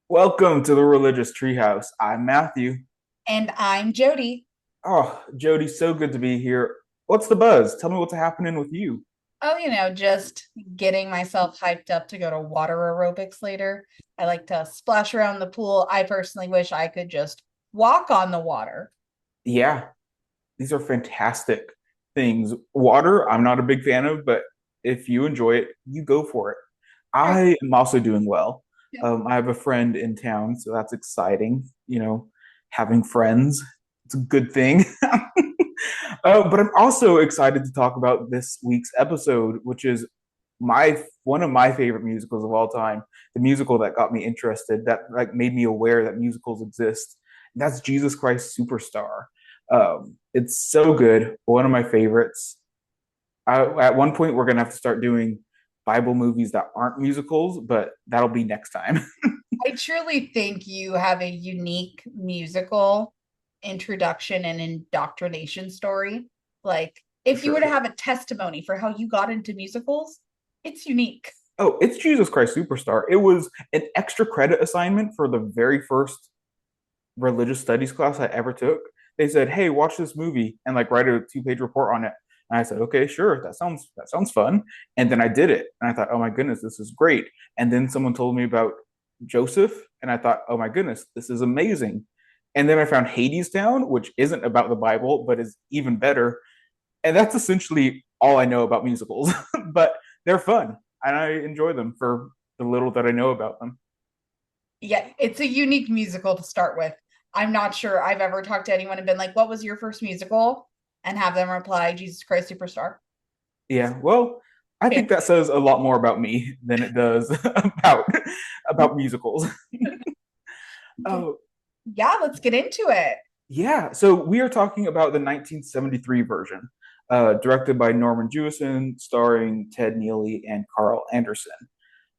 Welcome to the Religious Treehouse. I'm Matthew. And I'm Jodie. Oh, Jody, so good to be here. What's the buzz? Tell me what's happening with you. Oh, just getting myself hyped up to go to water aerobics later. I like to splash around the pool. I personally wish I could just walk on the water. Yeah, these are fantastic things. Water, I'm not a big fan of, but if you enjoy it, you go for it. Sure. I am also doing well. I have a friend in town, so that's exciting. Having friends, it's a good thing. But I'm also excited to talk about this week's episode, which is my one of my favorite musicals of all time. The musical that got me interested, that like made me aware that musicals exist. And that's Jesus Christ Superstar. It's so good. One of my favorites. At one point, we're gonna have to start doing Bible movies that aren't musicals, but that'll be next time. I truly think you have a unique musical introduction and indoctrination story. Like, For if you were to sure. have a testimony for how you got into musicals, it's unique. Oh, it's Jesus Christ Superstar. It was an extra credit assignment for the very first religious studies class I ever took. They said, "Hey, watch this movie and like write a two-page report on it." And I said, "Okay, sure. That sounds fun." And then I did it, and I thought, "Oh my goodness, this is great." And then someone told me about Joseph, and I thought, "Oh my goodness, this is amazing." And then I found Hades Town, which isn't about the Bible, but is even better. And that's essentially all I know about musicals. But they're fun, and I enjoy them for the little that I know about them. Yeah, it's a unique musical to start with. I'm not sure I've ever talked to anyone and been like, "What was your first musical?" and have them reply, "Jesus Christ Superstar." Yeah, well, I think that says a lot more about me than it does about musicals. Oh, Yeah, let's get into it. yeah. So we are talking about the 1973 version, directed by Norman Jewison, starring Ted Neely and Carl Anderson.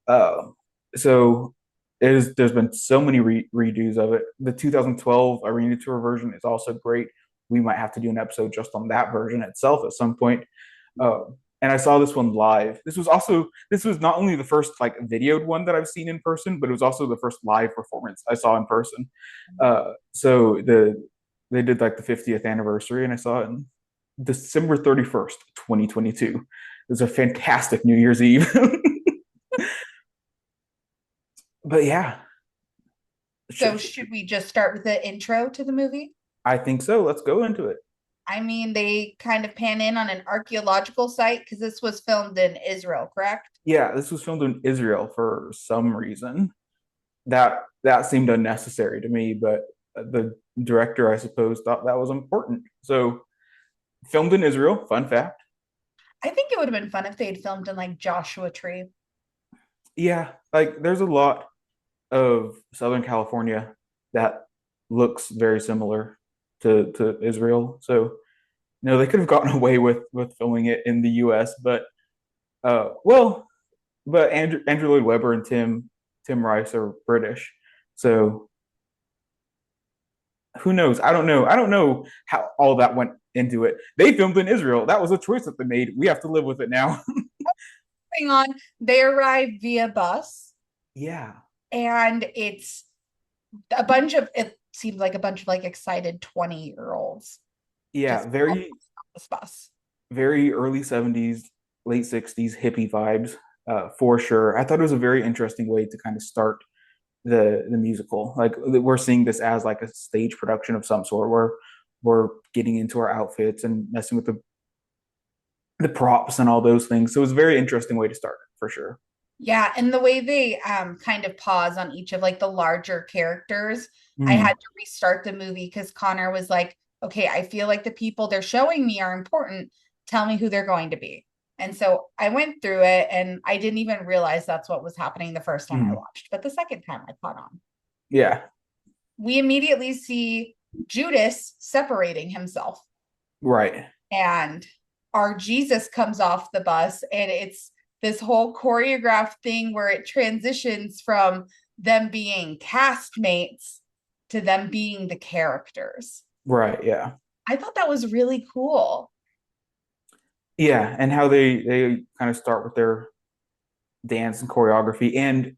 Uh, so there's been so many redos of it. The 2012 Arena Tour version is also great. We might have to do an episode just on that version itself at some point. Uh, and I saw this one live. This was not only the first like videoed one that I've seen in person, but it was also the first live performance I saw in person. So they did like the 50th anniversary, and I saw it on December 31st, 2022. It was a fantastic New Year's Eve. But yeah, So, should we just start with the intro to the movie? I think so. Let's go into it. I mean, they kind of pan in on an archaeological site because this was filmed in Israel, correct? Yeah, this was filmed in Israel for some reason. That seemed unnecessary to me, but the director, I suppose, thought that was important. So, filmed in Israel, fun fact. I think it would have been fun if they'd filmed in like Joshua Tree. Yeah, like there's a lot of Southern California that looks very similar to Israel. So, no, they could have gotten away with filming it in the US, but well, but Andrew Lloyd Webber and Tim Rice are British. So who knows? I don't know how all that went into it. They filmed in Israel. That was a choice that they made. We have to live with it now. Hang on, they arrived via bus, Yeah. and it's a bunch of it seems like a bunch of like excited 20-year-olds Yeah, just very this bus. very early 70s, late 60s hippie vibes, for sure. I thought it was a very interesting way to kind of start the musical. Like we're seeing this as like a stage production of some sort where we're getting into our outfits and messing with the props and all those things. So it was a very interesting way to start for sure. Yeah, and the way they kind of pause on each of like the larger characters, I had Mm, to restart the movie because Connor was like, "Okay, I feel like the people they're showing me are important. Tell me who they're going to be." And so I went through it and I didn't even realize that's what was happening the first time I mm. watched, but the second time I caught on. Yeah, We immediately see Judas separating himself, right. and our Jesus comes off the bus, and it's this whole choreographed thing where it transitions from them being castmates to them being the characters. Right, yeah. I thought that was really cool. Yeah, and how they kind of start with dance and choreography,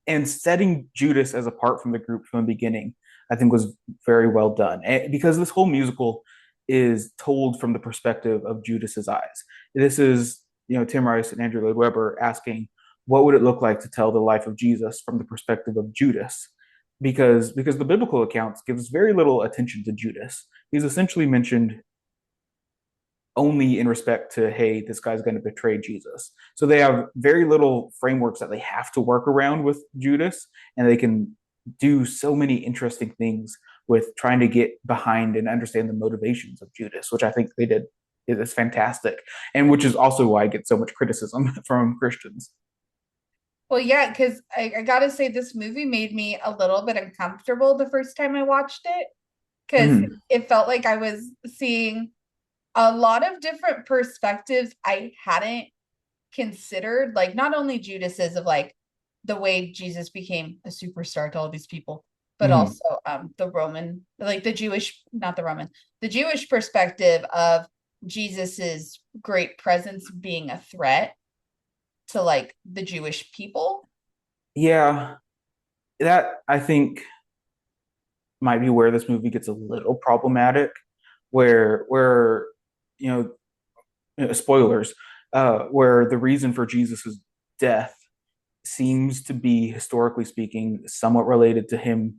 and setting Judas as apart from the group from the beginning, I think was very well done. And because this whole musical is told from the perspective of Judas's eyes. This is, Tim Rice and Andrew Lloyd Webber asking, what would it look like to tell the life of Jesus from the perspective of Judas? Because the biblical accounts gives very little attention to Judas. He's essentially mentioned only in respect to, hey, this guy's going to betray Jesus. So they have very little frameworks that they have to work around with Judas, and they can do so many interesting things with trying to get behind and understand the motivations of Judas, which I think they did is fantastic, and which is also why I get so much criticism from Christians. Well, yeah, because I gotta say, this movie made me a little bit uncomfortable the first time I watched it, because Mm-hmm. it felt like I was seeing a lot of different perspectives I hadn't considered, like not only Judas's of like the way Jesus became a superstar to all these people, but Mm-hmm. also the Roman, like the Jewish, not the Roman, the Jewish perspective of Jesus's great presence being a threat to like the Jewish people. Yeah, that I think might be where this movie gets a little problematic, where you spoilers, where the reason for Jesus's death seems to be, historically speaking, somewhat related to him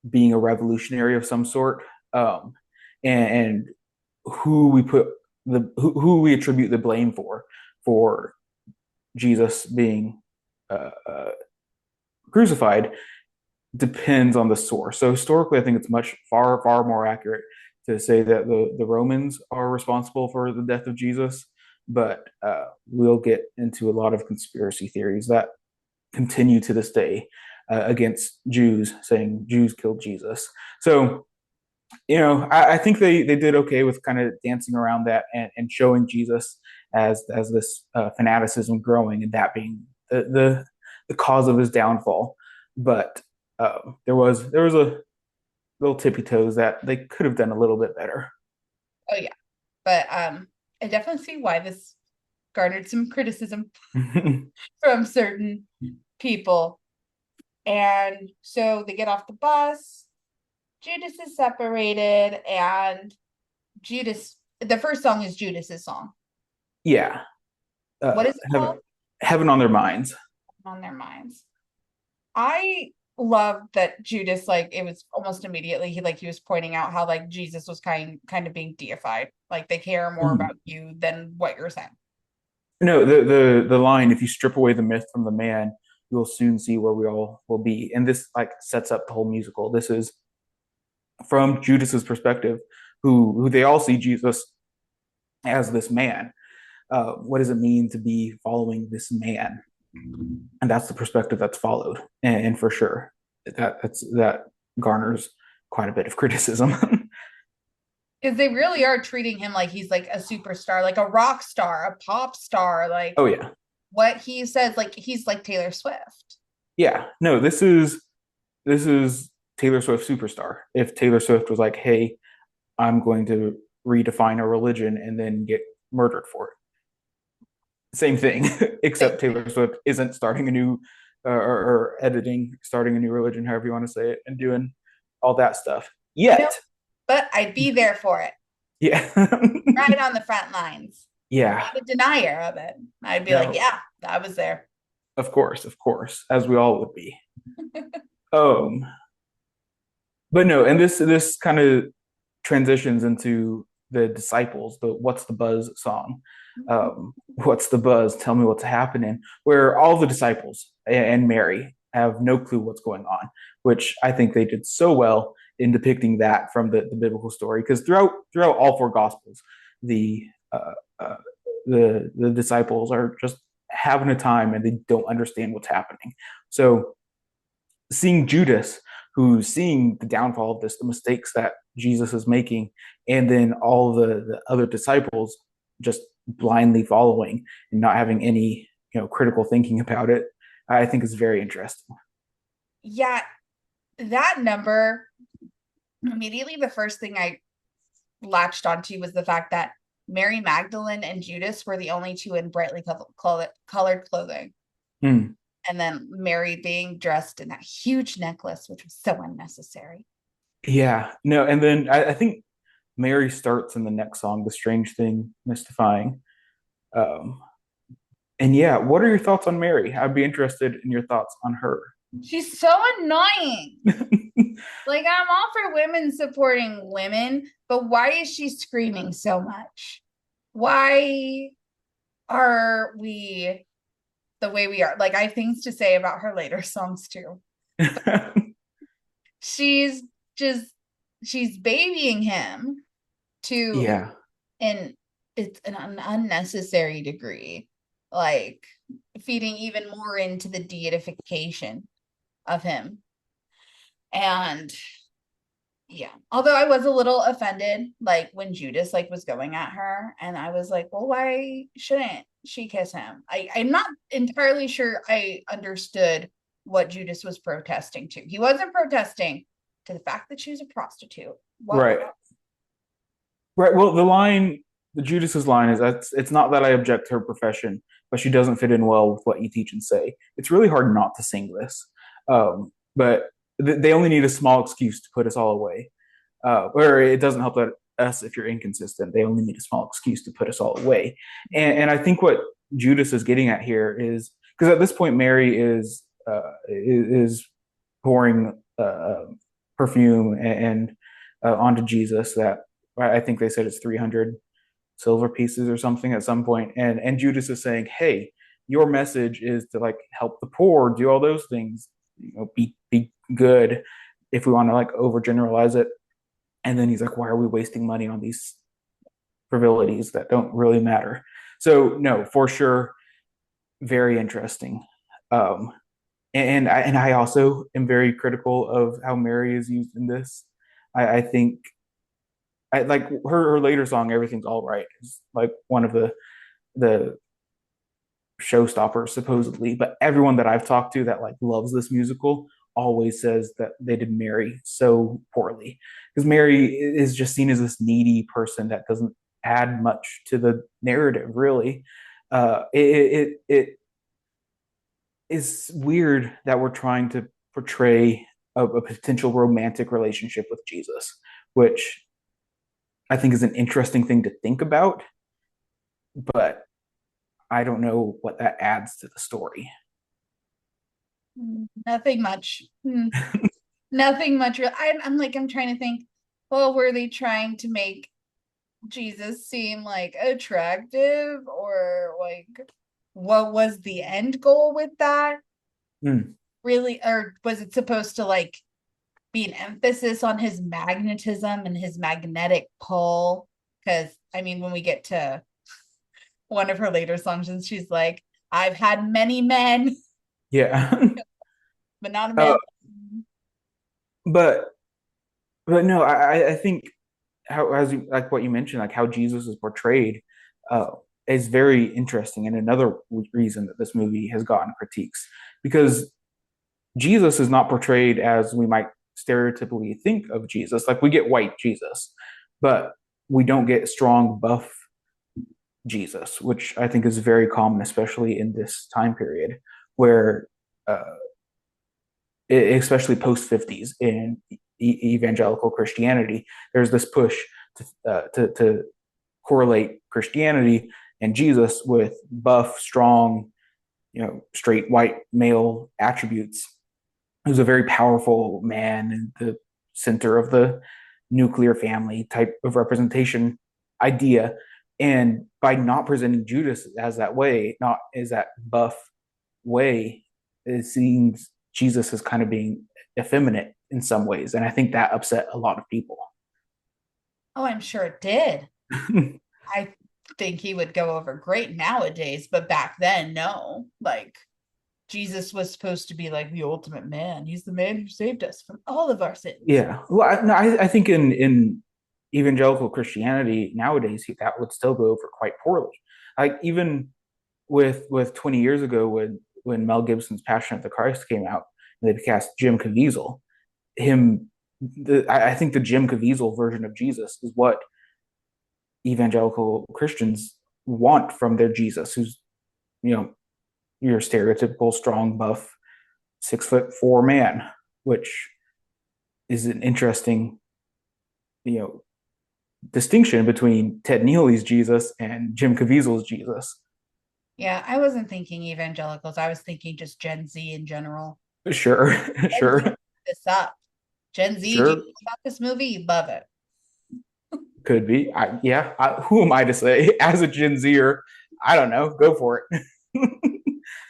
being a revolutionary of some sort, and who we put who we attribute the blame for Jesus being crucified depends on the source. So historically, I think it's much far more accurate to say that the Romans are responsible for the death of Jesus, but we'll get into a lot of conspiracy theories that continue to this day against Jews, saying Jews killed Jesus. So I think they did okay with kind of dancing around that and showing Jesus as this fanaticism growing, and that being the cause of his downfall. But there was a little tippy toes that they could have done a little bit better. Oh yeah, but I definitely see why this garnered some criticism from certain people. And so they get off the bus. Judas is separated, and Judas. The first song is Judas's song. Yeah, What is it called? heaven on their minds. On Their Minds. I love that Judas, like, it was almost immediately he was pointing out how like Jesus was kind of being deified. Like they care more Mm. about you than what you're saying. No, the line, if you strip away the myth from the man, you'll soon see where we all will be. And this like sets up the whole musical. This is from Judas's perspective, who they all see Jesus as this man. What does it mean to be following this man? And that's the perspective that's followed, and for sure that garners quite a bit of criticism. Because they really are treating him like he's like a superstar, like a rock star, a pop star, like Oh yeah, what he says, like he's like Taylor Swift. yeah. No, this is Taylor Swift superstar. If Taylor Swift was like, "Hey, I'm going to redefine a religion," and then get murdered for it, same thing, except Taylor Swift isn't starting a new or editing, starting a new religion, however you want to say it, and doing all that stuff. No, Yet, but I'd be there for it, yeah, right on the front lines. yeah, Not a denier of it. I'd be like, no, yeah, I was there. of course, as we all would be. Um, but no, and this kind of transitions into the disciples, the "What's the Buzz" song. What's the buzz? Tell me what's happening. Where all the disciples and Mary have no clue what's going on, which I think they did so well in depicting that from the biblical story. Because throughout all four gospels, the uh, uh, the disciples are just having a time and they don't understand what's happening. So seeing Judas, who's seeing the downfall of this, the mistakes that Jesus is making, and then all the other disciples just blindly following and not having any critical thinking about it, I think is very interesting. Yeah, that number, immediately the first thing I latched onto was the fact that Mary Magdalene and Judas were the only two in brightly colored clothing. Hmm. And then Mary being dressed in that huge necklace, which was so unnecessary. Yeah, no, and then I think Mary starts in the next song, "The Strange Thing, Mystifying." Um, and yeah, what are your thoughts on Mary? I'd be interested in your thoughts on her. She's so annoying. Like, I'm all for women supporting women, but why is she screaming so much? Why are we the way we are? Like, I have things to say about her later songs too. She's just, she's babying him to, Yeah, and it's an unnecessary degree, like feeding even more into the deification of him. And yeah, although I was a little offended, like when Judas like was going at her, and I was like, well, why shouldn't she kiss him? I'm not entirely sure I understood what Judas was protesting to. He wasn't protesting to the fact that she was a prostitute. What? right. Right. Well, the Judas's line is that it's not that I object to her profession, but she doesn't fit in well with what you teach and say. It's really hard not to sing this, but they only need a small excuse to put us all away. Or it doesn't help that us if you're inconsistent. They only need a small excuse to put us all away. And I think what Judas is getting at here is because at this point Mary is pouring perfume and onto Jesus that I think they said it's 300 silver pieces or something at some point. And Judas is saying, "Hey, your message is to like help the poor, do all those things, be good if we want to like overgeneralize it." And then he's like, "Why are we wasting money on these frivolities that don't really matter?" So no, for sure, very interesting. Um, and I also am very critical of how Mary is used in this. I think I like her later song, "Everything's All Right," is like one of the showstoppers supposedly, but everyone that I've talked to that like loves this musical always says that they did Mary so poorly because Mary is just seen as this needy person that doesn't add much to the narrative really. It is weird that we're trying to portray a potential romantic relationship with Jesus, which I think is an interesting thing to think about, but I don't know what that adds to the story. Nothing much. Nothing much. I'm like, I'm trying to think, well, were they trying to make Jesus seem like attractive, or like what was the end goal with that? Mm. Really, or was it supposed to like be an emphasis on his magnetism and his magnetic pull? Because I mean, when we get to one of her later songs, and she's like, I've had many men, Yeah. but not a uh, man. but but no, I think how as you, like what you mentioned, like how Jesus is portrayed, uh, is very interesting, and another reason that this movie has gotten critiques because Jesus is not portrayed as we might stereotypically think of Jesus. Like we get white Jesus, but we don't get strong buff Jesus, which I think is very common, especially in this time period where, especially post 50s in evangelical Christianity, there's this push to correlate Christianity and Jesus with buff, strong, straight white male attributes. He was a very powerful man in the center of the nuclear family type of representation idea. And by not presenting Judas as that way, not as that buff way, it seems Jesus as kind of being effeminate in some ways. And I think that upset a lot of people. Oh, I'm sure it did. I think he would go over great nowadays, but back then, no. Like Jesus was supposed to be like the ultimate man. He's the man who saved us from all of our sins. Yeah. Well, no, I think in evangelical Christianity nowadays, that would still go over quite poorly. Like even with 20 years ago when Mel Gibson's Passion of the Christ came out and they cast Jim Caviezel, I think the Jim Caviezel version of Jesus is what evangelical Christians want from their Jesus, who's you know your stereotypical strong, buff, 6'4" man, which is an interesting, you know, distinction between Ted Neely's Jesus and Jim Caviezel's Jesus. Yeah, I wasn't thinking evangelicals. I was thinking just Gen Z in general. Sure, Gen Z sure, this up. Gen Z, do you sure, know about this movie? Love it. could be. Yeah, who am I to say? As a Gen Zer, I don't know. Go for it.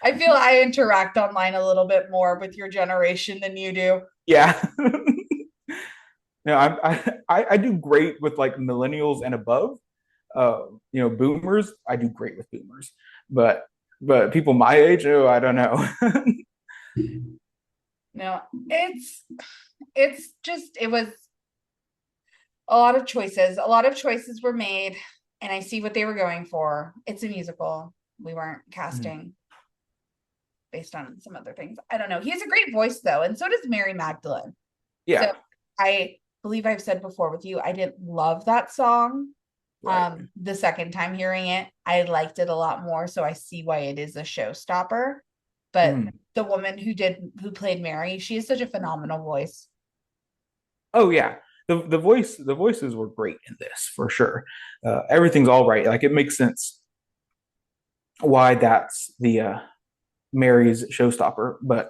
I feel I interact online a little bit more with your generation than you do. Yeah. No, I do great with like millennials and above. Boomers, I do great with boomers, but people my age, oh, I don't know. No, it's just it was a lot of choices. A lot of choices were made, and I see what they were going for. It's a musical. We weren't casting based on some other things. I don't know. He has a great voice though, and so does Mary Magdalene. So Yeah, I believe I've said before with you, I didn't love that song. right. The second time hearing it, I liked it a lot more. So I see why it is a showstopper. But Mm. the woman who played Mary, she has such a phenomenal voice. Oh yeah, the voices were great in this for sure. Everything's all right. Like it makes sense why that's the Mary's showstopper, but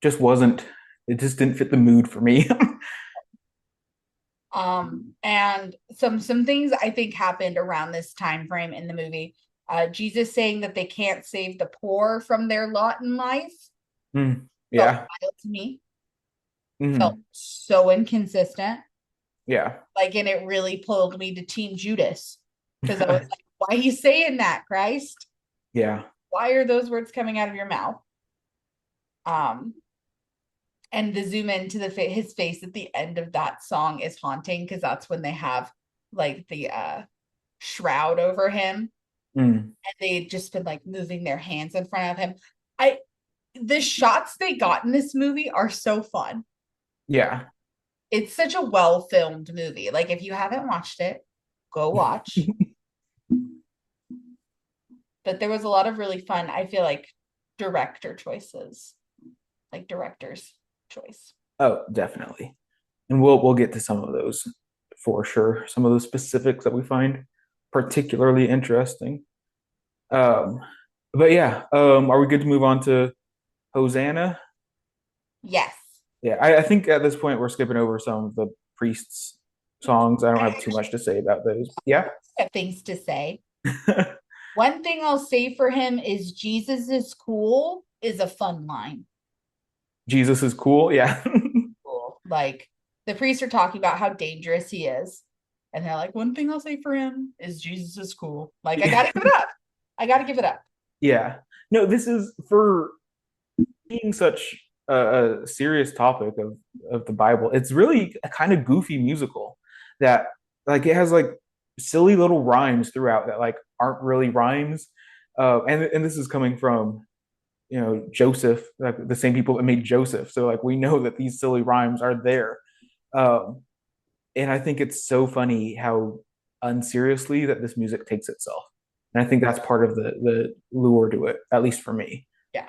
just wasn't. It just didn't fit the mood for me. And some things I think happened around this time frame in the movie. Jesus saying that they can't save the poor from their lot in life Mm. felt Yeah. wild to me. Felt Mm. so inconsistent. Yeah. Like, and it really pulled me to Team Judas because I was like, why are you saying that, Christ? Yeah. Why are those words coming out of your mouth? Um, and the zoom into his face at the end of that song is haunting because that's when they have like the shroud over him, Mm. and they'd just been like moving their hands in front of him. I The shots they got in this movie are so fun. Yeah. It's such a well filmed movie. Like if you haven't watched it, go watch. But there was a lot of really fun, I feel like, director choices, like director's choice. Oh, definitely. And we'll get to some of those for sure. Some of those specifics that we find particularly interesting. Um, but yeah, are we good to move on to Hosanna? Yes. Yeah, I think at this point we're skipping over some of the priests' songs. I don't I have too actually much to say about those. Yeah. have things to say. One thing I'll say for him is Jesus is cool is a fun line. Jesus is cool. Yeah. Cool. Like the priests are talking about how dangerous he is. And they're like, one thing I'll say for him is Jesus is cool. Like, I Yeah. gotta give it up. I gotta give it up. Yeah. No, this is for being such a serious topic of the Bible. It's really a kind of goofy musical that like it has like silly little rhymes throughout that like aren't really rhymes. And this is coming from Joseph, like the same people that made Joseph. So like we know that these silly rhymes are there. Um, and I think it's so funny how unseriously that this music takes itself. And I think that's part of the lure to it, at least for me. Yeah.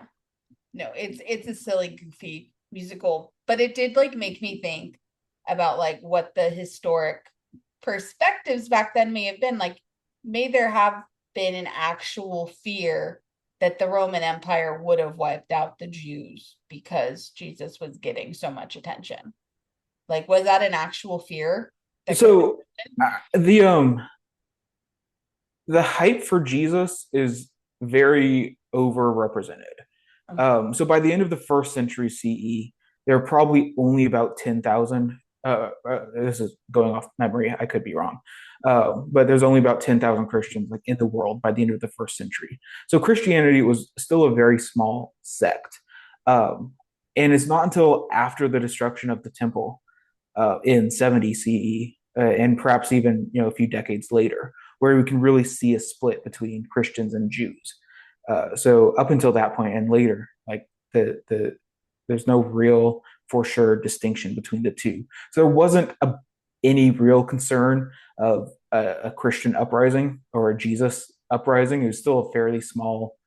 No, it's a silly, goofy musical, but it did like make me think about like what the historic perspectives back then may have been. Like, may there have been an actual fear that the Roman Empire would have wiped out the Jews because Jesus was getting so much attention? Like, was that an actual fear that could So happen? the hype for Jesus is very overrepresented. So by the end of the first century CE, there are probably only about 10,000. This is going off memory. I could be wrong. But there's only about 10,000 Christians like in the world by the end of the first century. So Christianity was still a very small sect. Um, and it's not until after the destruction of the temple in 70 CE, and perhaps even a few decades later, where we can really see a split between Christians and Jews. So up until that point and later, like there's no real for sure distinction between the two. So there wasn't any real concern of a Christian uprising or a Jesus uprising. It was still a fairly small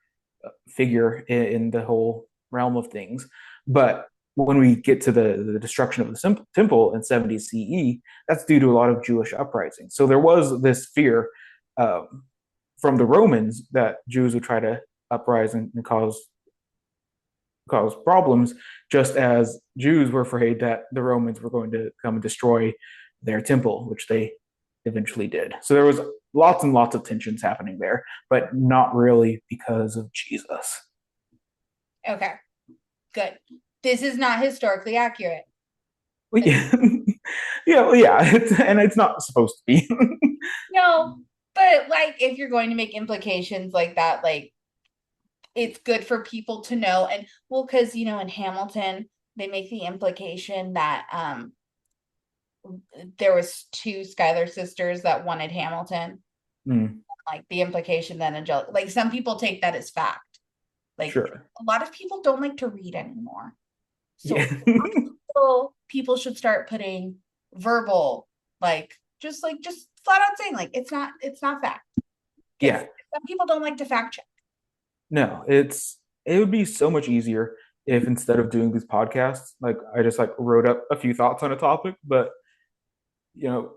figure in the whole realm of things. But when we get to the destruction of the temple in 70 CE, that's due to a lot of Jewish uprisings. So there was this fear from the Romans that Jews would try to uprise and cause problems, just as Jews were afraid that the Romans were going to come and destroy their temple, which they eventually did. So there was lots and lots of tensions happening there, but not really because of Jesus. Okay, good. This is not historically accurate. Well, yeah, yeah, well, yeah, and it's not supposed to be. No, but like if you're going to make implications like that, like it's good for people to know. And well, because in Hamilton, they make the implication that there was two Schuyler sisters that wanted Hamilton. Mm, Like the implication that Angelica, like some people take that as fact. Like sure. a lot of people don't like to read anymore. Yeah. So people should start putting verbal, just flat out saying like it's not fact. Because Yeah. some people don't like to fact check. No, it would be so much easier if instead of doing these podcasts, like I just like wrote up a few thoughts on a topic, but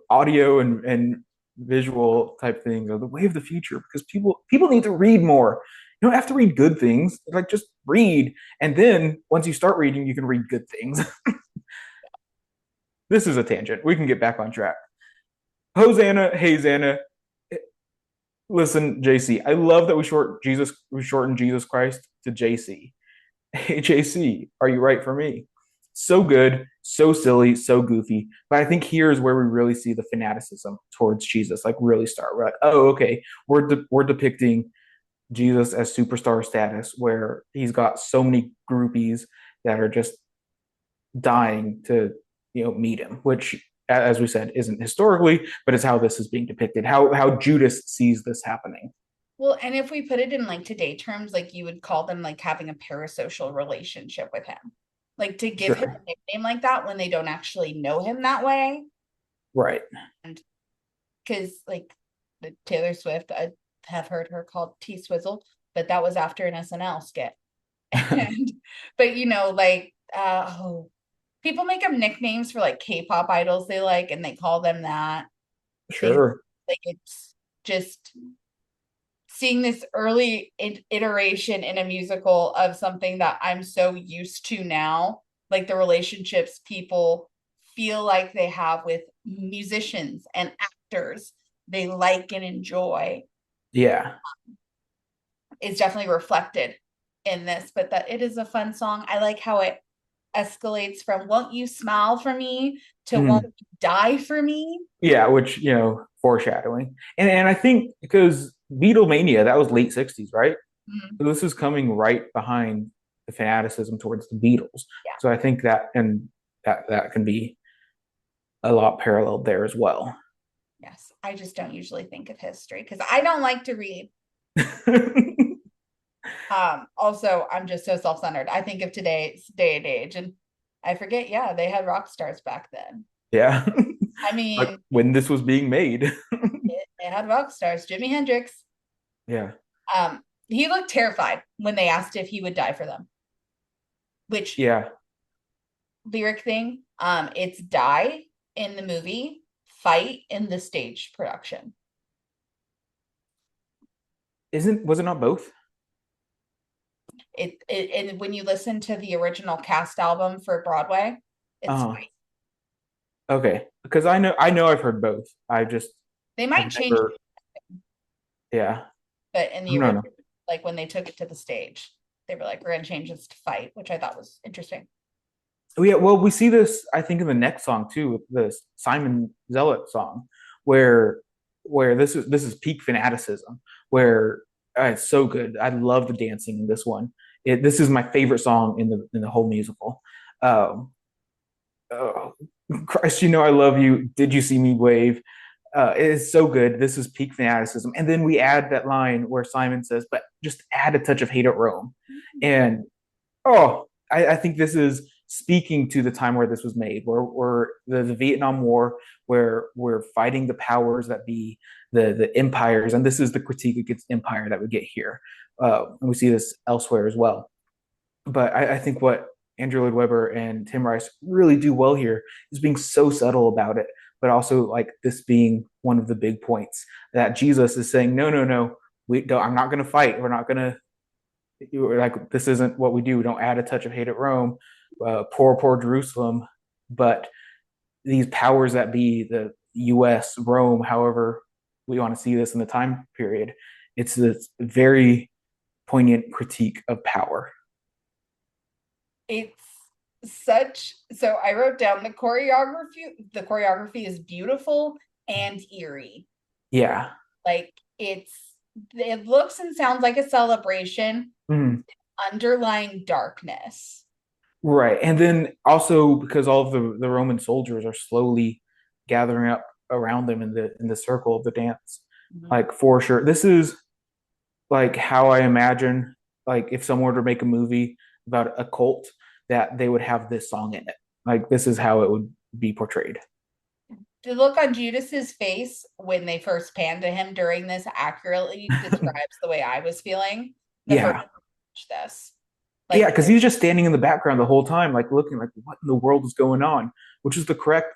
audio and visual type things are the way of the future because people need to read more. You don't have to read good things. Like just read, and then once you start reading, you can read good things. This is a tangent. We can get back on track. Hosanna, hey Zanna. Listen, JC, I love that we shortened Jesus Christ to JC. Hey JC, are you right for me? So good, so silly, so goofy. But I think here's where we really see the fanaticism towards Jesus, like really start. We're like, oh, okay, we're depicting Jesus as superstar status, where he's got so many groupies that are just dying to meet him, which, as we said, isn't historically, but is how this is being depicted. How Judas sees this happening. Well, and if we put it in like today terms, like you would call them like having a parasocial relationship with him. Like to give him Sure. a nickname like that when they don't actually know him that way. Right. And because like Taylor Swift, I have heard her called T Swizzle, but that was after an SNL skit. And but people make up nicknames for like K-pop idols they like, and they call them that. They Sure. like it's just seeing this early iteration in a musical of something that I'm so used to now, like the relationships people feel like they have with musicians and actors they like and enjoy Yeah. is definitely reflected in this, but that it is a fun song. I like how it escalates from "Won't you smile for me" to "Won't Mhm. you die for me." Yeah, which foreshadowing, and I think because Beatlemania that was late '60s, right? Mhm. So this is coming right behind the fanaticism towards the Beatles. Yeah. So I think that can be a lot paralleled there as well. Yes. I just don't usually think of history because I don't like to read. Also, I'm just so self-centered. I think of today's day and age, and I forget, yeah, they had rock stars back then. Yeah, I like mean, when this was being made. they had rock stars. Jimi Hendrix. Yeah, He looked terrified when they asked if he would die for them. Which yeah. lyric thing? It's die in the movie, fight in the stage production. Isn't was it not both? And when you listen to the original cast album for Broadway, it's Uh, okay, because I know I've heard both. I just they have might change, never. Yeah, but in the no, original, no. like when they took it to the stage, they were like, "We're gonna change this to fight," which I thought was interesting. Oh, yeah, well, we see this, I think, in the next song too, with the Simon Zealot song, where this is peak fanaticism, where it's so good. I love the dancing in this one. This is my favorite song in the whole musical. Um, oh, Christ, I love you. Did you see me wave? It is so good. This is peak fanaticism, and then we add that line where Simon says, "But just add a touch of hate at Rome," and oh, I think this is speaking to the time where this was made, where the Vietnam War, where we're fighting the powers that be, the empires, and this is the critique against empire that we get here. and we see this elsewhere as well. But I think what Andrew Lloyd Webber and Tim Rice really do well here is being so subtle about it, but also like this being one of the big points that Jesus is saying, no, no, no, we don't, I'm not going to fight. We're not going to like this isn't what we do. We don't add a touch of hate at Rome, poor, poor Jerusalem. But these powers that be, the U.S., Rome, however we want to see this in the time period, it's this very poignant critique of power. It's such so I wrote down the choreography is beautiful and eerie. Yeah. Like it looks and sounds like a celebration, Mhm. underlying darkness. Right. And then also because all of the Roman soldiers are slowly gathering up around them in the circle of the dance. Mhm. Like for sure. This is like how I imagine like if someone were to make a movie about a cult that they would have this song in it. Like this is how it would be portrayed. The look on Judas's face when they first panned to him during this accurately describes the way I was feeling the first Yeah. time I watched this. Yeah, Like because he's just standing in the background the whole time, like looking like what in the world is going on, which is the correct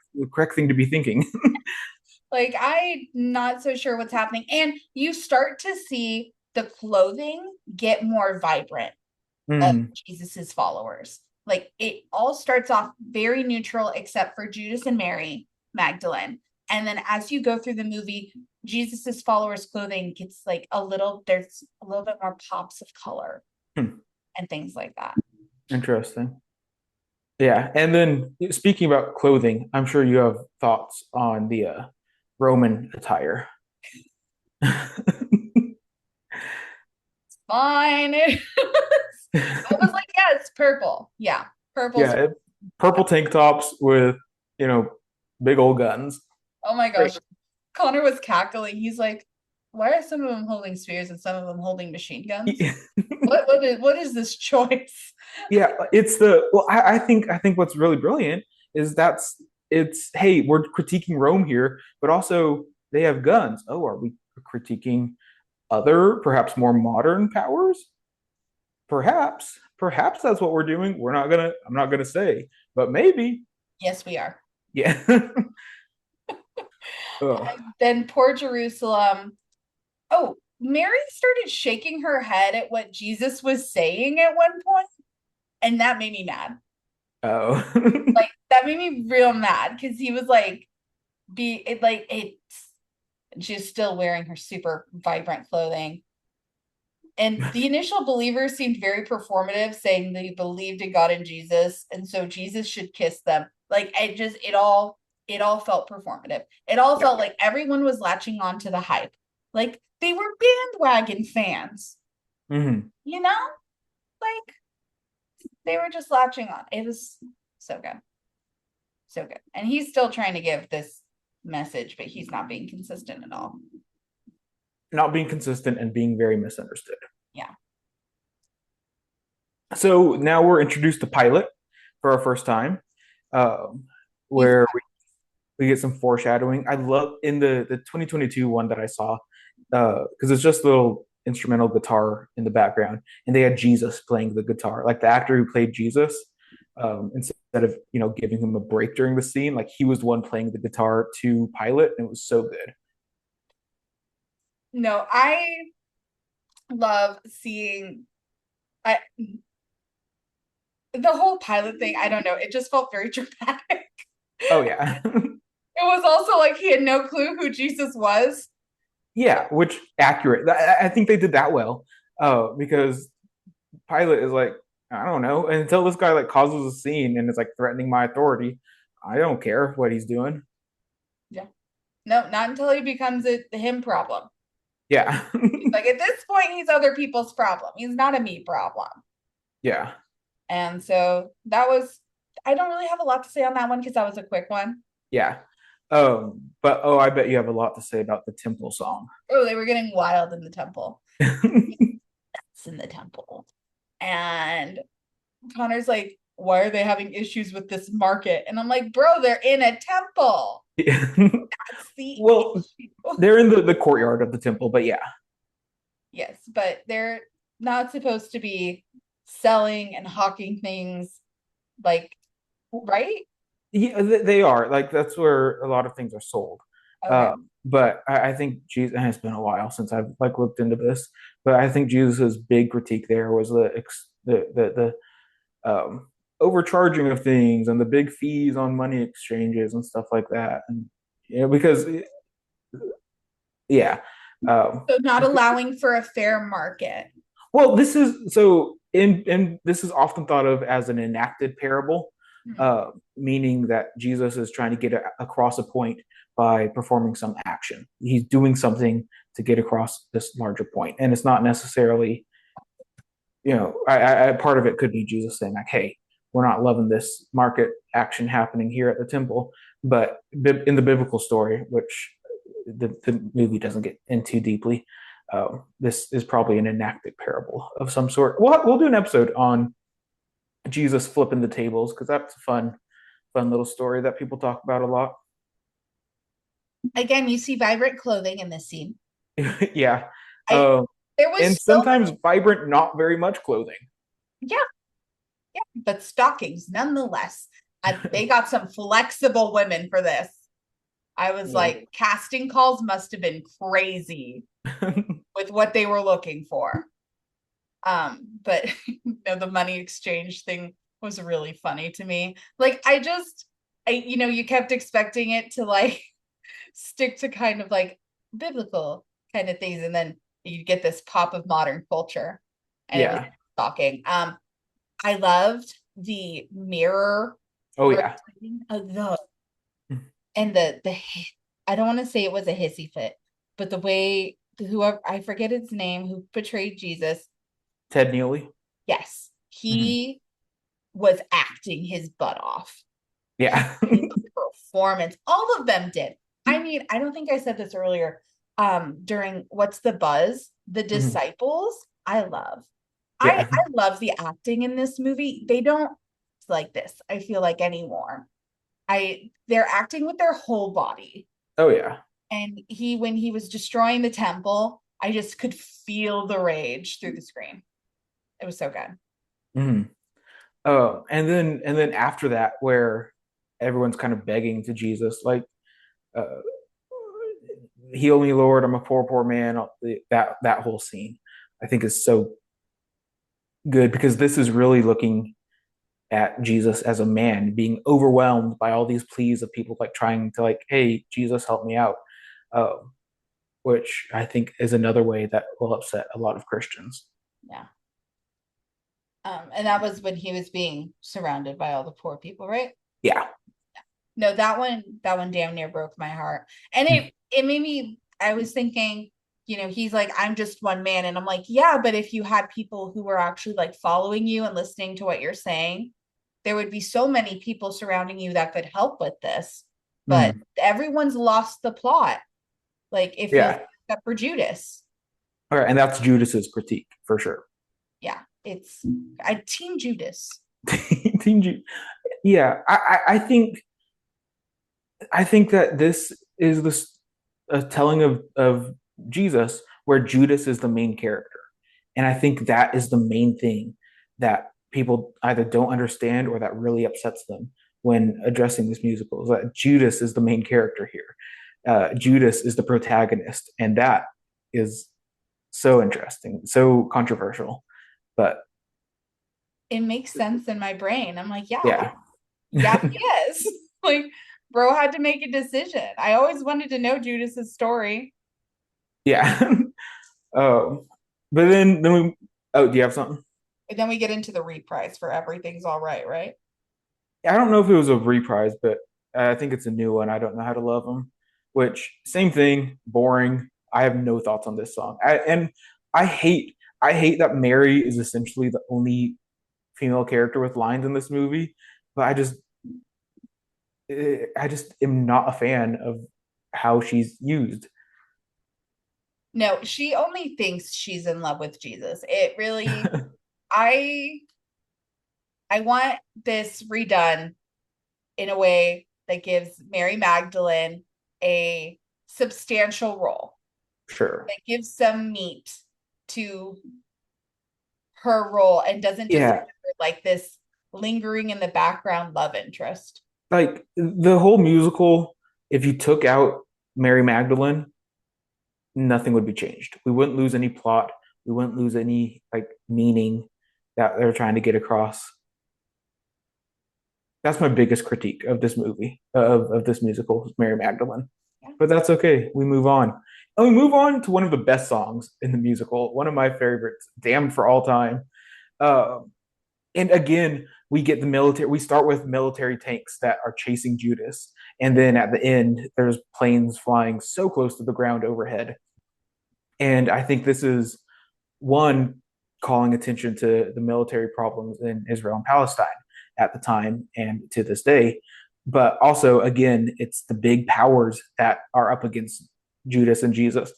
thing to be thinking. I'm not so sure what's happening. And you start to see the clothing get more vibrant of Mm. Jesus's followers. Like it all starts off very neutral, except for Judas and Mary Magdalene. And then as you go through the movie, Jesus's followers' clothing gets like there's a little bit more pops of color Hmm. and things like that. Interesting. Yeah, and then speaking about clothing, I'm sure you have thoughts on the Roman attire. Fine. I was like, yeah, it's purple. Yeah, purple's. Yeah, purple tank tops with you know big old guns. Oh my Great. gosh. Connor was cackling. He's like, why are some of them holding spears and some of them holding machine guns? What is this choice? Yeah, it's the well. I think what's really brilliant is that's it's hey, we're critiquing Rome here, but also they have guns. Oh, are we critiquing other, perhaps more modern powers? Perhaps that's what we're doing. I'm not gonna say, but maybe. Yes, we are. Yeah. Ugh. Then poor Jerusalem. Oh, Mary started shaking her head at what Jesus was saying at one point, and that made me mad. Oh. Like that made me real mad because he was like, be it like it. She's still wearing her super vibrant clothing. And the initial believers seemed very performative, saying they believed in God and Jesus, and so Jesus should kiss them. Like it all felt performative. It all Yeah. felt like everyone was latching on to the hype. Like they were bandwagon fans, Hmm. you know? Like they were just latching on. It was so good. So good. And he's still trying to give this message, but he's not being consistent at all. Not being consistent and being very misunderstood. Yeah. So now we're introduced to Pilate for our first time, um, He's where we get some foreshadowing. I love in the 2022 one that I saw because it's just a little instrumental guitar in the background, and they had Jesus playing the guitar, like the actor who played Jesus. Instead of giving him a break during the scene, like he was the one playing the guitar to Pilate, and it was so good. no, I love seeing I the whole pilot thing, I don't know, it just felt very dramatic. Oh yeah, It was also like he had no clue who Jesus was. yeah, which accurate. I think they did that well because Pilate is like, I don't know. And until this guy like causes a scene and is like threatening my authority, I don't care what he's doing. Yeah. No, not until he becomes a him problem. Yeah. Like at this point, he's other people's problem. He's not a me problem. Yeah. And so I don't really have a lot to say on that one because that was a quick one. Yeah. But I bet you have a lot to say about the temple song. Oh, they were getting wild in the temple. It's in the temple. And Connor's like, why are they having issues with this market? And I'm like, bro, they're in a temple. That's the Well, issue. they're in the courtyard of the temple, but yeah. Yes, but not supposed to be selling and hawking things, like, right? Yeah, they are like that's where a lot of things are sold. Okay. But I think Jesus, and it's been a while since I've like looked into this, but I think Jesus's big critique there was the overcharging of things and the big fees on money exchanges and stuff like that. And because yeah, um, So not allowing for a fair market. well, this is so in this is often thought of as an enacted parable, Hmm. meaning that Jesus is trying to get across a point by performing some action. He's doing something to get across this larger point, and it's not necessarily, part of it could be Jesus saying like, "Hey, we're not loving this market action happening here at the temple," but in the biblical story, which the movie doesn't get into deeply, this is probably an enacted parable of some sort. We'll do an episode on Jesus flipping the tables because that's a fun little story that people talk about a lot. Again, you see vibrant clothing in this scene. Yeah, I uh, There was and so sometimes vibrant, not very much clothing. yeah, yeah, but stockings nonetheless. They got some flexible women for this. I was Yeah. like, casting calls must have been crazy with what they were looking for. But the money exchange thing was really funny to me. Like, you kept expecting it to like stick to kind of like biblical kind of things, and then you get this pop of modern culture, and it was Yeah. shocking. I loved the mirror Oh yeah. reflecting of the and the I don't want to say it was a hissy fit, but the way whoever, I forget his name, who portrayed Jesus, Ted Neely. yes, Mhm. he was acting his butt off. He Yeah. gave a performance. All of them did. I mean, I don't think I said this earlier. During What's the Buzz? The Mhm. Disciples, I love. I Yeah. I love the acting in this movie. They don't like this, I feel like, anymore. They're acting with their whole body. Oh yeah. And when he was destroying the temple, I just could feel the rage through the screen. It was so good. Mhm. Oh, and then after that, where everyone's kind of begging to Jesus, like, uh, "Heal me, Lord, I'm a poor man." That whole scene, I think, is so good because this is really looking at Jesus as a man being overwhelmed by all these pleas of people like trying to like, "Hey, Jesus, help me out," uh, which I think is another way that will upset a lot of Christians. Yeah. And that was when he was being surrounded by all the poor people, right? Yeah. No, that one damn near broke my heart. And it made me, I was thinking, he's like, I'm just one man. And I'm like, yeah, but if you had people who were actually like following you and listening to what you're saying, there would be so many people surrounding you that could help with this. But Mhm. everyone's lost the plot. Like, it feels, Yeah. except for Judas. All right, and that's Judas's critique for sure. Yeah, it's I team Judas. Team Ju- yeah, I think that this is this a telling of Jesus where Judas is the main character, and I think that is the main thing that people either don't understand or that really upsets them when addressing this musical is that Judas is the main character here. Judas is the protagonist, and that is so interesting, so controversial, but It makes sense in my brain. I'm like, yeah, yeah. yeah, yes. Like, bro had to make a decision. I always wanted to know Judas's story. Yeah. um, but then we. Oh, do you have something? And then we get into the reprise for Everything's All Right, right? I don't know if it was a reprise, but I think it's a new one. I don't know how to love them. Which same thing, boring. I have no thoughts on this song. And I hate I hate that Mary is essentially the only female character with lines in this movie. But I just am not a fan of how she's used. No, she only thinks she's in love with Jesus. It really, I I want this redone in a way that gives Mary Magdalene a substantial role, Sure. that gives some meat to her role and doesn't just Yeah, like this lingering in the background love interest. like the whole musical, if you took out Mary Magdalene, nothing would be changed. We wouldn't lose any plot. We wouldn't lose any like meaning that they're trying to get across. That's my biggest critique of this movie, of this musical, Mary Magdalene. Yeah. But that's okay. We move on. And we move on to one of the best songs in the musical, one of my favorites, Damned for All Time. Uh, and again, we get the military, we start with military tanks that are chasing Judas. And then at the end, there's planes flying so close to the ground overhead. And I think this is one calling attention to the military problems in Israel and Palestine at the time and to this day. But also, again, it's the big powers that are up against Judas and Jesus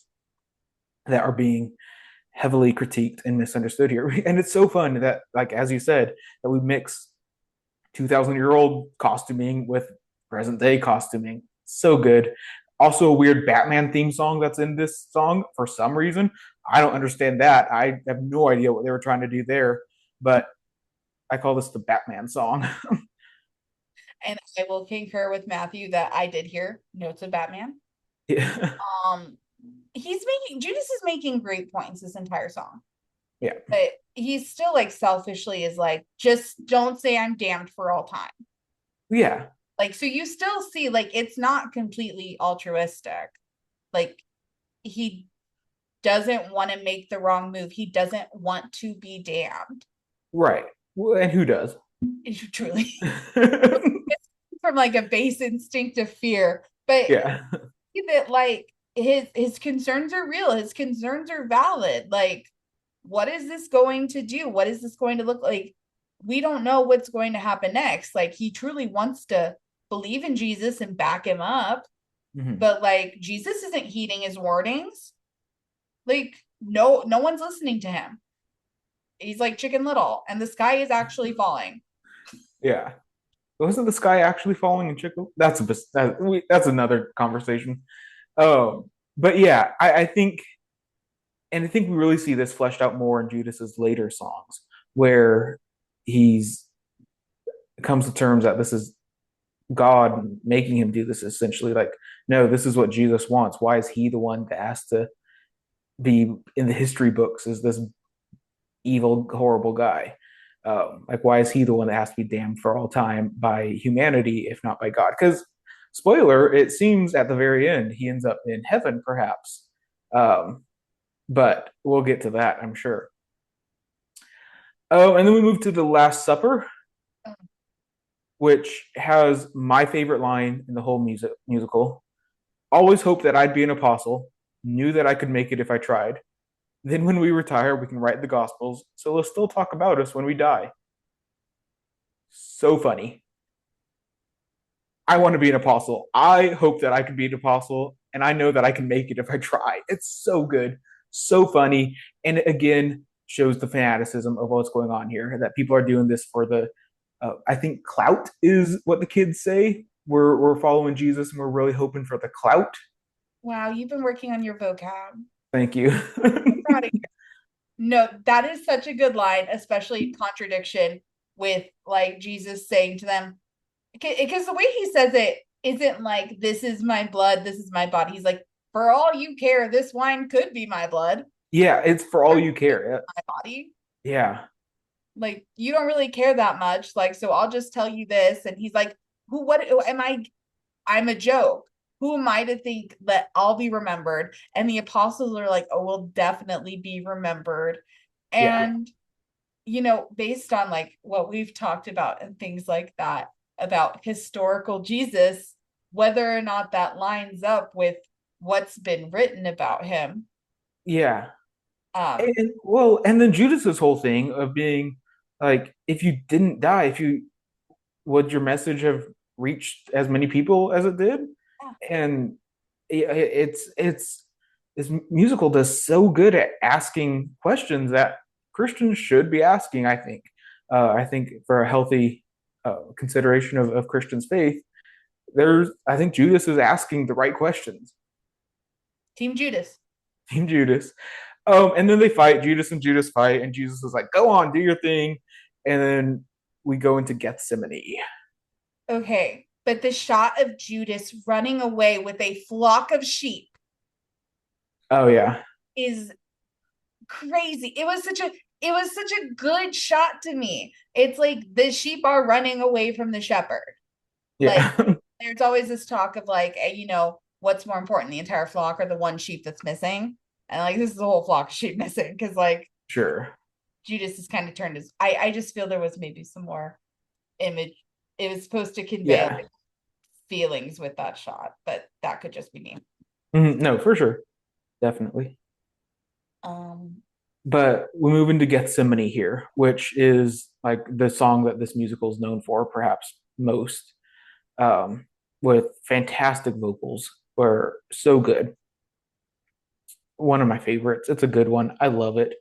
that are being heavily critiqued and misunderstood here. And it's so fun that, like, as you said, that we mix 2,000-year-old costuming with present day costuming. So good. Also, a weird Batman theme song that's in this song for some reason. I don't understand that. I have no idea what they were trying to do there, but I call this the Batman song. And I will concur with Matthew that I did hear notes of Batman. Yeah. Um, Judas is making great points this entire song, Yeah. but he's still like selfishly is like, just don't say I'm damned for all time. Yeah. Like, so you still see like it's not completely altruistic. Like he doesn't want to make the wrong move. He doesn't want to be damned. Right. Well, and who does? Truly. From like a base instinct of fear. But Yeah. that like his concerns are real, his concerns are valid. Like, what is this going to do? What is this going to look like? We don't know what's going to happen next. Like, he truly wants to believe in Jesus and back him up, Mm-hmm. but like Jesus isn't heeding his warnings. Like, no one's listening to him. He's like Chicken Little, and the sky is actually falling. Yeah. Wasn't the sky actually falling in Chico? That's another conversation. But yeah, I think, and I think we really see this fleshed out more in Judas's later songs, where he's comes to terms that this is God making him do this. Essentially, like, no, this is what Jesus wants. Why is he the one that has to be in the history books as this evil, horrible guy? Like, why is he the one that has to be damned for all time by humanity, if not by God? Because, spoiler, it seems at the very end he ends up in heaven, perhaps. Um, but we'll get to that, I'm sure. Oh, and then we move to the Last Supper, which has my favorite line in the whole musical. Always hoped that I'd be an apostle. Knew that I could make it if I tried. Then when we retire, we can write the Gospels, so they'll still talk about us when we die. So funny. I want to be an apostle. I hope that I can be an apostle, and I know that I can make it if I try. It's so good, so funny, and again shows the fanaticism of what's going on here. That people are doing this for the, I think clout is what the kids say. We're following Jesus, and we're really hoping for the clout. Wow, you've been working on your vocab. Thank you. Proud of you. No, that is such a good line, especially contradiction with like Jesus saying to them, because the way he says it isn't like, this is my blood, this is my body. He's like, for all you care, this wine could be my blood. Yeah, it's for all you care. My body. Yeah, Like, you don't really care that much. Like, so I'll just tell you this. And he's like, what am I? I'm a joke. Who am I to think that I'll be remembered? And the apostles are like, oh, we'll definitely be remembered. yeah, And, based on like what we've talked about and things like that about historical Jesus, whether or not that lines up with what's been written about him. yeah. Um, Well, and then Judas's whole thing of being like, if you didn't die, if you would your message have reached as many people as it did? yeah. And it's this musical does so good at asking questions that Christians should be asking, I think. I think for a healthy consideration of Christians' faith, I think Judas is asking the right questions. Team Judas. Team Judas. And then they fight. Judas and Judas fight, and Jesus is like, "Go on, do your thing." And then we go into Gethsemane. Okay, but the shot of Judas running away with a flock of sheep Oh yeah, is crazy. It was such a good shot to me. It's like the sheep are running away from the shepherd. Like yeah, there's always this talk of like, what's more important, the entire flock or the one sheep that's missing? And like this is a whole flock of sheep missing because like sure, Judas is kind of turned his I just feel there was maybe some more image. It was supposed to convey yeah. like feelings with that shot, but that could just be me. No, for sure, definitely. Um But we move into Gethsemane here, which is like the song that this musical is known for, perhaps most, with fantastic vocals. Were so good. One of my favorites. It's a good one. I love it.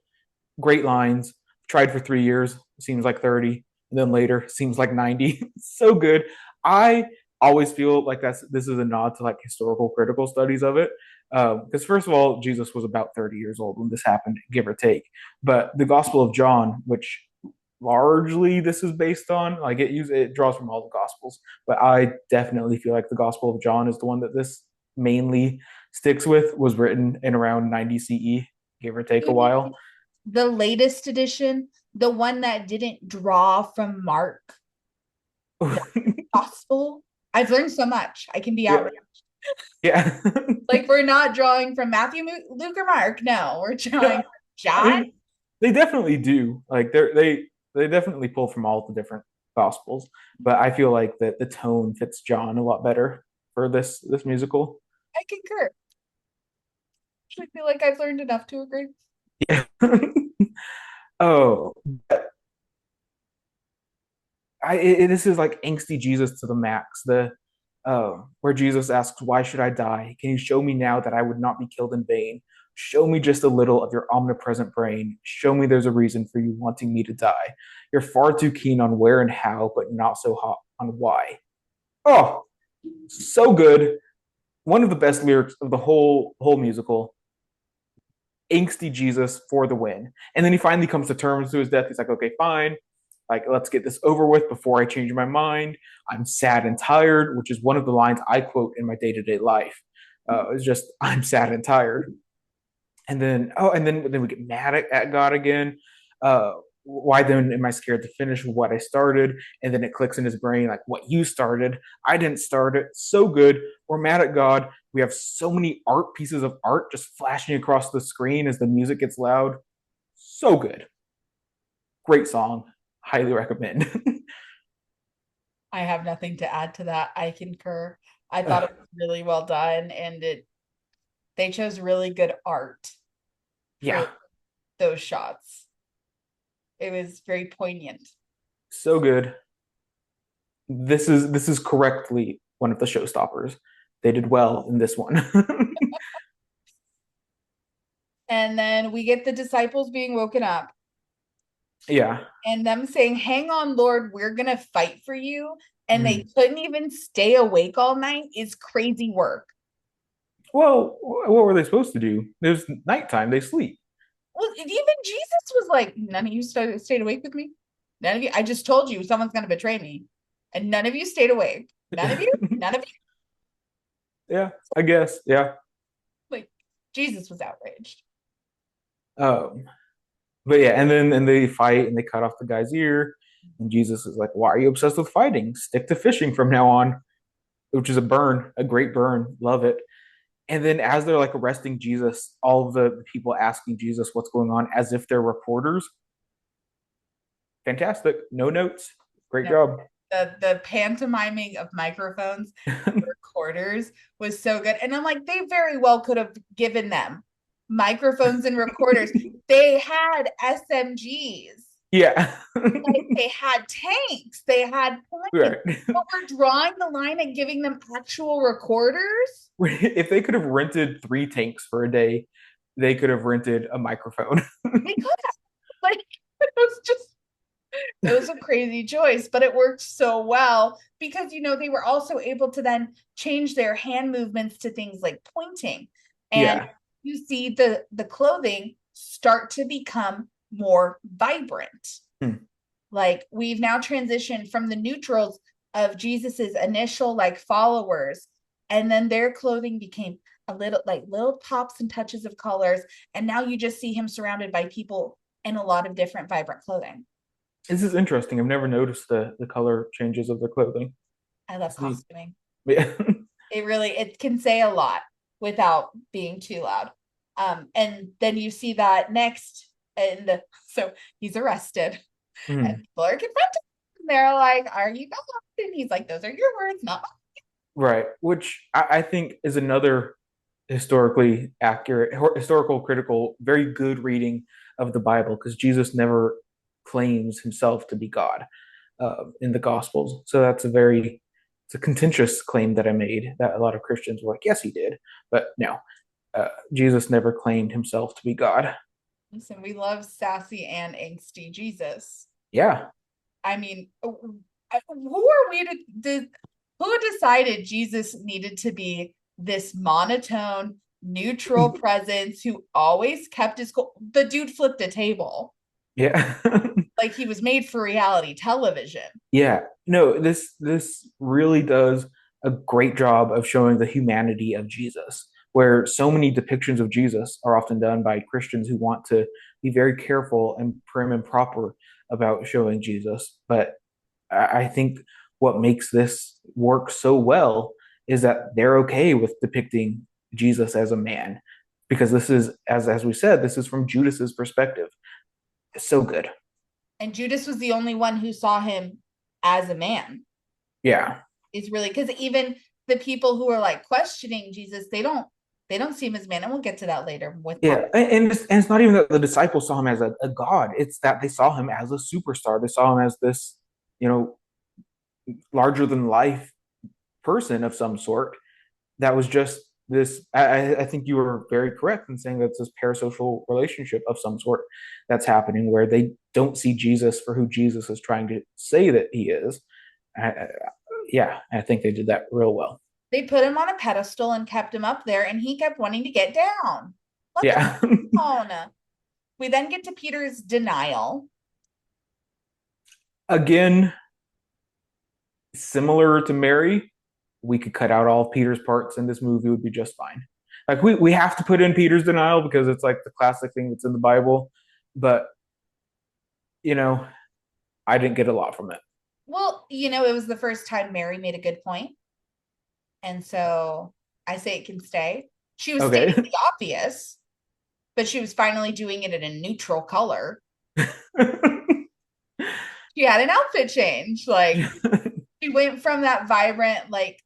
Great lines. Tried for 3 years. Seems like 30. And then later seems like 90. So good. I always feel like this is a nod to like historical critical studies of it. Because first of all, Jesus was about 30 years old when this happened, give or take. But the Gospel of John, which largely this is based on, like it draws from all the Gospels, but I definitely feel like the Gospel of John is the one that this mainly sticks with. Was written in around 90 CE, give or take a while. the latest edition, the one that didn't draw from Mark, the gospel. I've learned so much. I can be Yeah, outraged. yeah. Like we're not drawing from Matthew, Luke, or Mark. No, we're drawing Yeah. from I John. mean, they definitely do. Like they definitely pull from all the different gospels, but I feel like that the tone fits John a lot better for this musical. I concur. I feel like I've learned enough to agree. Yeah. Oh, this is like angsty Jesus to the max. The where Jesus asks, "Why should I die? Can you show me now that I would not be killed in vain? Show me just a little of your omnipresent brain. Show me there's a reason for you wanting me to die. You're far too keen on where and how, but not so hot on why." Oh, so good. One of the best lyrics of the whole musical. Angsty Jesus for the win. And then he finally comes to terms to his death. He's like, okay, fine. Like, let's get this over with before I change my mind. I'm sad and tired, which is one of the lines I quote in my day to day life. It's just, I'm sad and tired. And then we get mad at God again. Why then am I scared to finish what I started? And then it clicks in his brain like, what you started, I didn't start it. So good. We're mad at God. We have so many art pieces of art just flashing across the screen as the music gets loud. So good. Great song. Highly recommend. I have nothing to add to that. I concur. I thought it was really well done, and they chose really good art Yeah, for those shots. It was very poignant. so good. This is correctly one of the showstoppers. They did well in this one. And then we get the disciples being woken up Yeah. and them saying, "Hang on, Lord, we're going to fight for you." And they Mm. couldn't even stay awake all night is crazy work. Well, what were they supposed to do? It was nighttime. They sleep. Well, even Jesus was like, "None of you stayed awake with me. None of you. I just told you someone's going to betray me. And none of you stayed awake. None of you. None of you." Yeah, I guess. Yeah. Like, Jesus was outraged. Um, but yeah, and they fight and they cut off the guy's ear. And Jesus is like, "Why are you obsessed with fighting? Stick to fishing from now on," which is a burn, a great burn. Love it. And then as they're like arresting Jesus, all of the people asking Jesus what's going on as if they're reporters. Fantastic. No notes. Great No, job. the pantomiming of microphones, recorders was so good. And I'm like, they very well could have given them microphones and recorders. They had SMGs. Yeah. Like they had tanks, they had planes, Right. but we're drawing the line and giving them actual recorders. If they could have rented 3 tanks for a day, they could have rented a microphone. They could have. Like it was just it was a crazy choice, but it worked so well because they were also able to then change their hand movements to things like pointing. And Yeah. you see the clothing, start to become more vibrant. Hmm. Like we've now transitioned from the neutrals of Jesus's initial like followers, and then their clothing became a little like little pops and touches of colors, and now you just see him surrounded by people in a lot of different vibrant clothing. This is interesting. I've never noticed the color changes of their clothing. I love It's neat. costuming. Yeah. It can say a lot without being too loud. And then you see that next, and so he's arrested, and Mhm. people are confronted. They're like, "Are you God?" And he's like, "Those are your words, not mine." Right. Which I think is another historically accurate, historical, critical, very good reading of the Bible because Jesus never claims himself to be God in the Gospels. So it's a contentious claim that I made that a lot of Christians were like, yes, he did. But no, Jesus never claimed himself to be God. Listen, we love sassy and angsty Jesus. Yeah. I mean, who are we who decided Jesus needed to be this monotone, neutral presence who always kept his cool? The dude flipped a table Yeah. like he was made for reality television. Yeah, no, this really does a great job of showing the humanity of Jesus, where so many depictions of Jesus are often done by Christians who want to be very careful and prim and proper about showing Jesus. But I think what makes this work so well is that they're okay with depicting Jesus as a man, because this is, as we said, this is from Judas's perspective. It's so good. And Judas was the only one who saw him as a man. Yeah. Is really because even the people who are like questioning Jesus, they don't see him as man, and we'll get to that later with Yeah, Paul. and it's not even that the disciples saw him as a god. It's that they saw him as a superstar. They saw him as this, you know, larger than life person of some sort. That was just this. I think you were very correct in saying that's this parasocial relationship of some sort that's happening where they don't see Jesus for who Jesus is trying to say that he is. I, yeah, I think they did that real well. They put him on a pedestal and kept him up there, and he kept wanting to get down. Let them Yeah. down. We then get to Peter's denial. Again, similar to Mary, we could cut out all of Peter's parts and this movie would be just fine. Like we have to put in Peter's denial because it's like the classic thing that's in the Bible, but you know, I didn't get a lot from it. Well, it was the first time Mary made a good point, and so I say it can stay. She was stating Okay. the obvious, but she was finally doing it in a neutral color. She had an outfit change. Like she went from that vibrant, like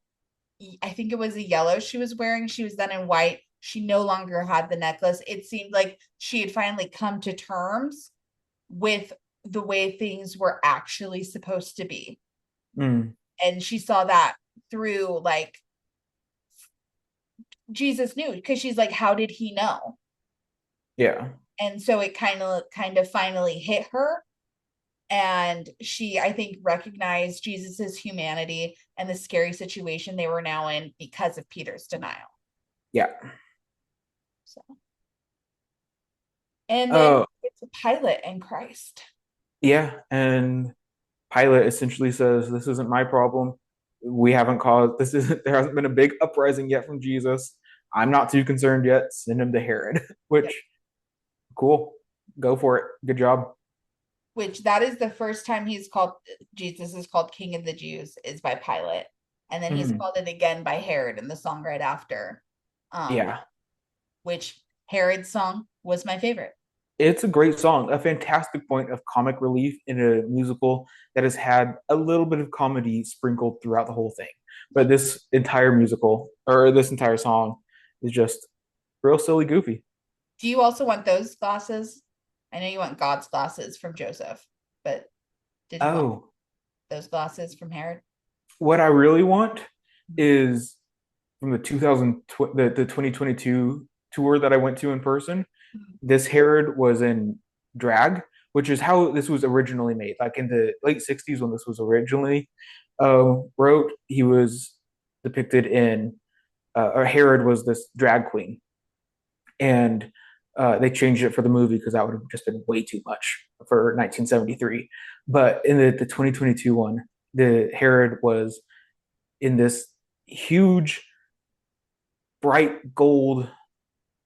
I think it was a yellow she was wearing. She was then in white. She no longer had the necklace. It seemed like she had finally come to terms with the way things were actually supposed to be. Mm, And she saw that through like Jesus knew because she's like, how did he know? yeah. And so it kind of finally hit her, and she, I think, recognized Jesus's humanity and the scary situation they were now in because of Peter's denial. Yeah. So, and then Oh, it's Pilate and Christ. yeah. And Pilate essentially says, "This isn't my problem. We haven't caused this. Isn't there hasn't been a big uprising yet from Jesus. I'm not too concerned yet. Send him to Herod." Yep. Which cool. Go for it. Good job. Which that is the first time Jesus is called King of the Jews is by Pilate, and then he's Mm, called it again by Herod in the song right after. Um, yeah. which Herod's song was my favorite. It's a great song, a fantastic point of comic relief in a musical that has had a little bit of comedy sprinkled throughout the whole thing. But this entire musical or this entire song is just real silly goofy. Do you also want those glasses? I know you want God's glasses from Joseph, but did you want Oh, those glasses from Herod? what I really want is from the 2000 the 2022 tour that I went to in person. This Herod was in drag, which is how this was originally made. Like in the late 60s when this was originally wrote, he was depicted in or Herod was this drag queen, and They changed it for the movie because that would have just been way too much for 1973. But in the 2022 one, the Herod was in this huge, bright gold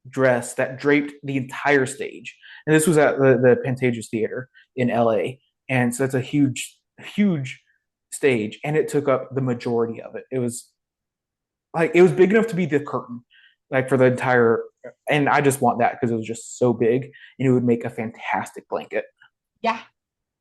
dress that draped the entire stage. And this was at the Pantages Theater in LA. And so it's a huge, huge stage. And it took up the majority of it. It was like, it was big enough to be the curtain, like for the entire. And I just want that because it was just so big and it would make a fantastic blanket. Yeah,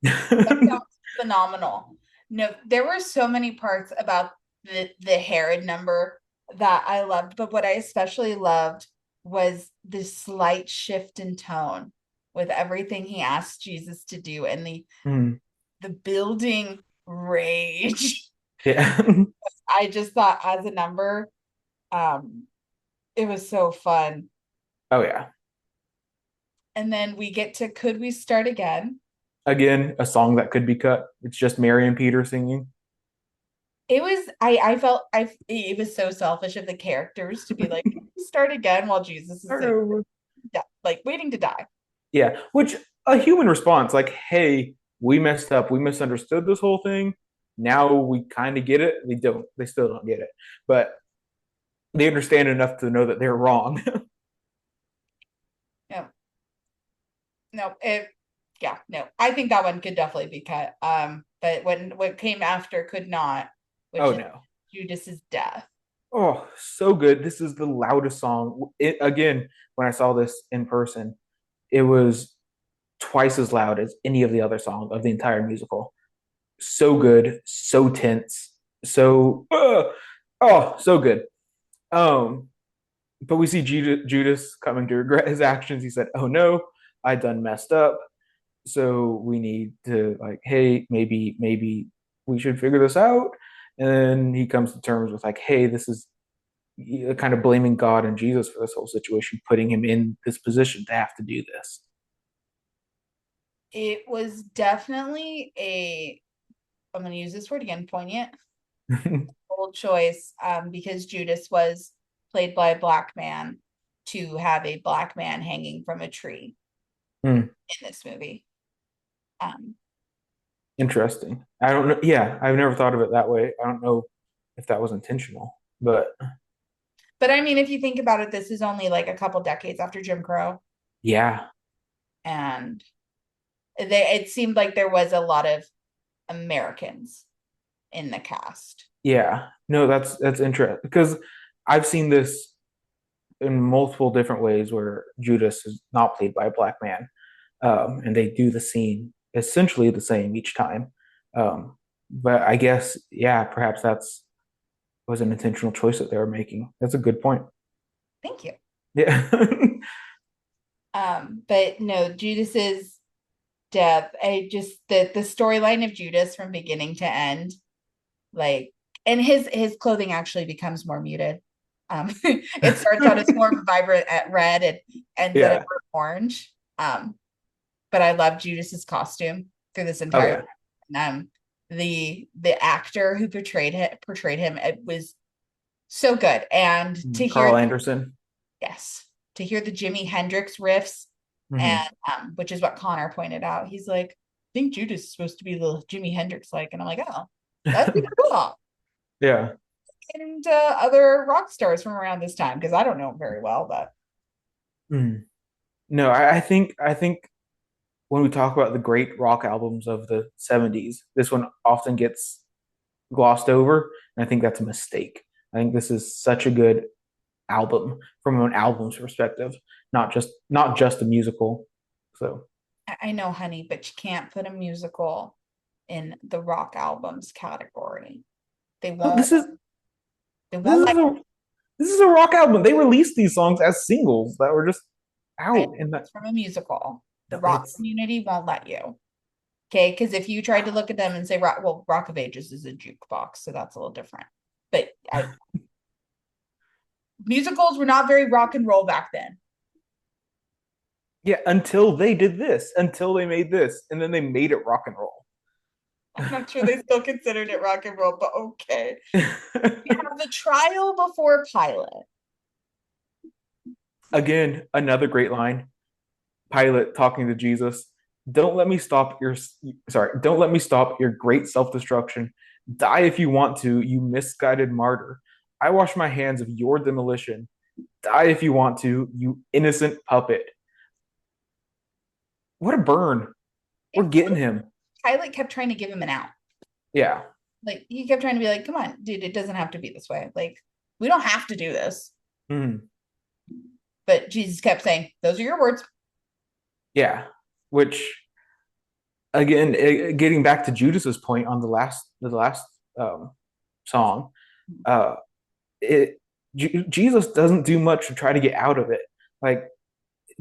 that sounds phenomenal. No, there were so many parts about the Herod number that I loved, but what I especially loved was this slight shift in tone with everything he asked Jesus to do and Mm, the building rage. yeah. I just thought as a number, um, it was so fun. Oh, yeah. And then we get to Could We Start Again? Again, a song that could be cut. It's just Mary and Peter singing. It was I felt it was so selfish of the characters to be like start again while Jesus is Start like, over. like waiting to die. Yeah, which a human response, like, hey, we messed up. We misunderstood this whole thing. Now we kind of get it. They don't. They still don't get it. But they understand enough to know that they're wrong. No, no, it yeah, no. I think that one could definitely be cut. But when what came after could not, which Oh, is no. Judas's death. Oh, so good. This is the loudest song. Again, when I saw this in person, it was twice as loud as any of the other songs of the entire musical. So good, so tense, so oh, so good. Um, but we see Judas coming to regret his actions. He said, "Oh no, I done messed up. So we need to like, hey, maybe we should figure this out." And then he comes to terms with like, hey, this is kind of blaming God and Jesus for this whole situation, putting him in this position to have to do this. It was definitely a I'm gonna use this word again, poignant, bold choice, because Judas was played by a black man to have a black man hanging from a tree Hmm, in this movie. Um, interesting. I don't know. Yeah, I've never thought of it that way. I don't know if that was intentional, but but I mean, if you think about it, this is only like a couple decades after Jim Crow, yeah, and it seemed like there was a lot of Americans in the cast. yeah. No, that's interesting because I've seen this in multiple different ways where Judas is not played by a black man, and they do the scene essentially the same each time. But I guess, yeah, perhaps that's was an intentional choice that they were making. That's a good point. Thank you. Yeah. But no, Judas's death. I just the storyline of Judas from beginning to end, like, and his clothing actually becomes more muted. It starts out as more vibrant at red and ends at a Yeah. burnt orange. But I love Judas's costume through this Oh entire. yeah. The actor who portrayed him, it was so good, and to hear Carl Anderson. yes, to hear the Jimi Hendrix riffs, Hmm. and which is what Connor pointed out. He's like, I think Judas is supposed to be the Jimi Hendrix like, and I'm like, oh, that's super cool. Yeah. And other rock stars from around this time because I don't know him very well, but Mm. No, I think when we talk about the great rock albums of the 70s, this one often gets glossed over, and I think that's a mistake. I think this is such a good album from an album's perspective, not just a musical. So I know, honey, but you can't put a musical in the rock albums category. They oh, won't. They this won't is let. a this is a rock album. They released these songs as singles that were just I out in that. it's from a musical. The No, rock community won't let you. Okay, because if you tried to look at them and say rock, well, Rock of Ages is a jukebox, so that's a little different. But musicals were not very rock and roll back then. yeah, until they did this, until they made this, and then they made it rock and roll. I'm not sure they still considered it rock and roll, but okay. You have the trial before Pilate. Again, another great line. Pilate talking to Jesus, don't let me stop your don't let me stop your great self-destruction. Die if you want to, you misguided martyr. I wash my hands of your demolition. Die if you want to, you innocent puppet. What a burn. It We're felt getting him. like Pilate kept trying to give him an out. Yeah. Like he kept trying to be like, come on, dude, it doesn't have to be this way. Like, we don't have to do this. Mhm. But Jesus kept saying, those are your words. Yeah. Which again, getting back to Judas's point on the last um, song, uh, it Jesus doesn't do much to try to get out of it. Like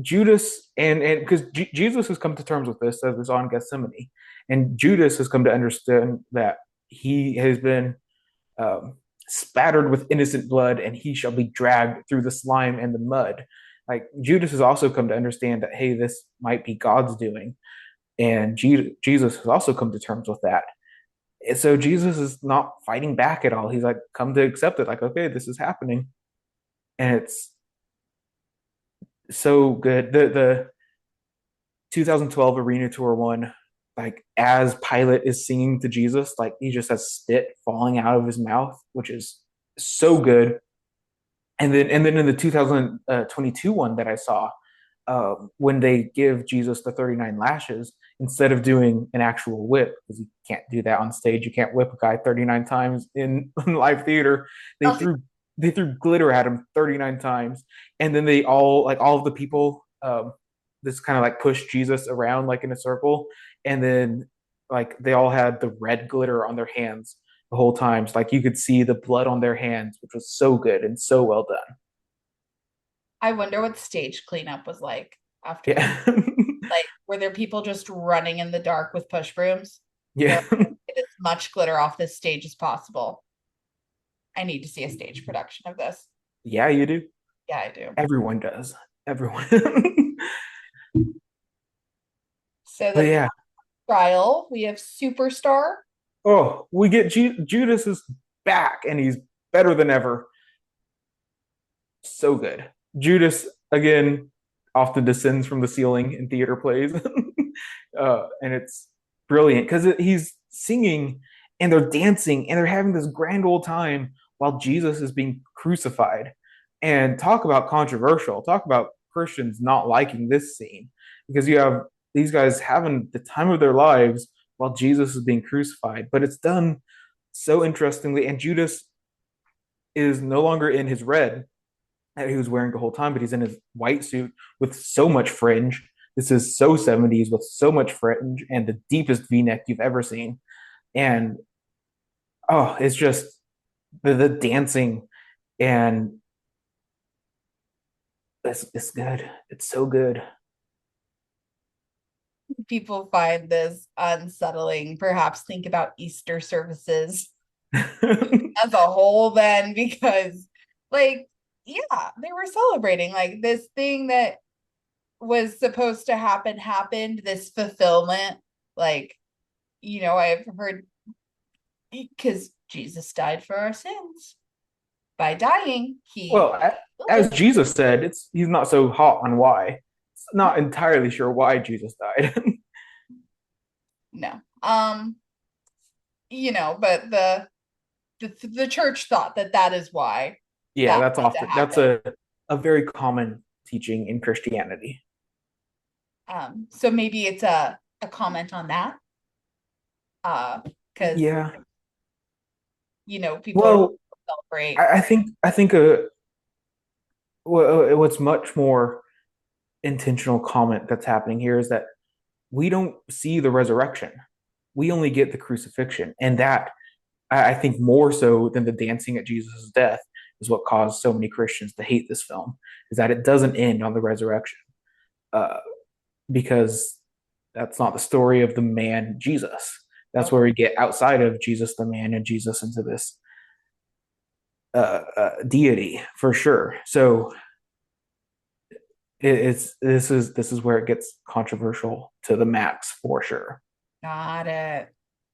Judas and because Jesus has come to terms with this as it's on Gethsemane, and Judas has come to understand that he has been um, spattered with innocent blood, and he shall be dragged through the slime and the mud. Like Judas has also come to understand that hey, this might be God's doing, and Jesus has also come to terms with that. And so Jesus is not fighting back at all. He's like come to accept it. Like okay, this is happening, and it's so good. The 2012 Arena Tour one, like as Pilate is singing to Jesus, like he just has spit falling out of his mouth, which is so good. And then in the 2022 one that I saw, when they give Jesus the 39 lashes, instead of doing an actual whip, because you can't do that on stage, you can't whip a guy 39 times in live theater. They Oh, threw they threw glitter at him 39 times, and then they all of the people this kind of like pushed Jesus around like in a circle, and then like they all had the red glitter on their hands the whole time. So, like you could see the blood on their hands, which was so good and so well done. I wonder what stage cleanup was like after that. Yeah. Like, were there people just running in the dark with push brooms? They're Yeah. like, get as much glitter off this stage as possible. I need to see a stage production of this. Yeah, you do. Yeah, I do. Everyone does. Everyone. So But the yeah. trial, we have Superstar. Oh, we get Judas is back and he's better than ever. So good. Judas again often descends from the ceiling in theater plays, and it's brilliant because he's singing and they're dancing and they're having this grand old time while Jesus is being crucified. And talk about controversial. Talk about Christians not liking this scene because you have these guys having the time of their lives while Jesus is being crucified, but it's done so interestingly. And Judas is no longer in his red that he was wearing the whole time, but he's in his white suit with so much fringe. This is so 70s with so much fringe and the deepest V-neck you've ever seen. And oh, it's just the dancing and it's good. It's so good. People find this unsettling. Perhaps think about Easter services as a whole, then, because, like, yeah, they were celebrating like this thing that was supposed to happen happened, this fulfillment. Like, I've heard because Jesus died for our sins. By dying, he Well, as Jesus said, it's he's not so hot on why. It's not entirely sure why Jesus died. no. But the church thought that is why Yeah, that that's had to often that's happen. a very common teaching in Christianity. So maybe it's a comment on that. Because Yeah. people are Well, celebrate. I think what's much more intentional comment that's happening here is that we don't see the resurrection. We only get the crucifixion, and that I think more so than the dancing at Jesus' death is what caused so many Christians to hate this film. Is that it doesn't end on the resurrection, uh, because that's not the story of the man Jesus. That's Nope. where we get outside of Jesus the man and Jesus into this deity for sure. So it's this is where it gets controversial to the max for sure. Got it.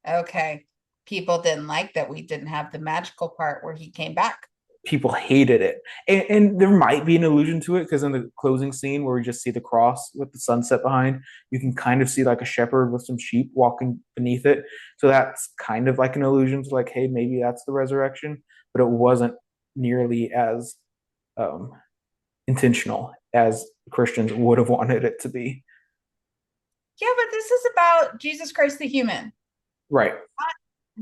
Okay. People didn't like that we didn't have the magical part where he came back. people hated it. And there might be an allusion to it because in the closing scene where we just see the cross with the sunset behind, you can kind of see like a shepherd with some sheep walking beneath it. So that's kind of like an allusion to like, hey, maybe that's the resurrection, but it wasn't nearly as um, intentional as Christians would have wanted it to be. Yeah, but this is about Jesus Christ the human, Right. not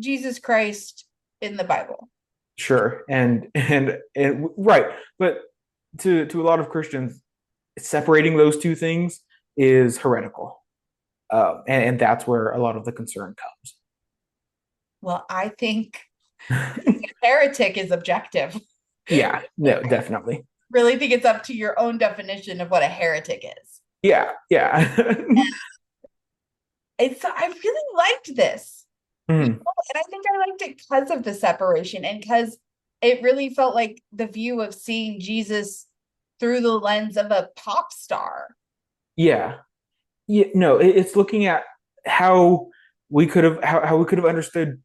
Jesus Christ in the Bible. Sure. And right. But to a lot of Christians, separating those two things is heretical. And that's where a lot of the concern Well, I think comes. heretic is objective. Yeah, no, definitely. Really think it's up to your own definition of what a heretic is. Yeah, yeah. And so I really liked this. Mhm. And I think I liked it because of the separation and because it really felt like the view of seeing Jesus through the lens of a pop star. Yeah. Yeah, no, it's looking at how how we could have understood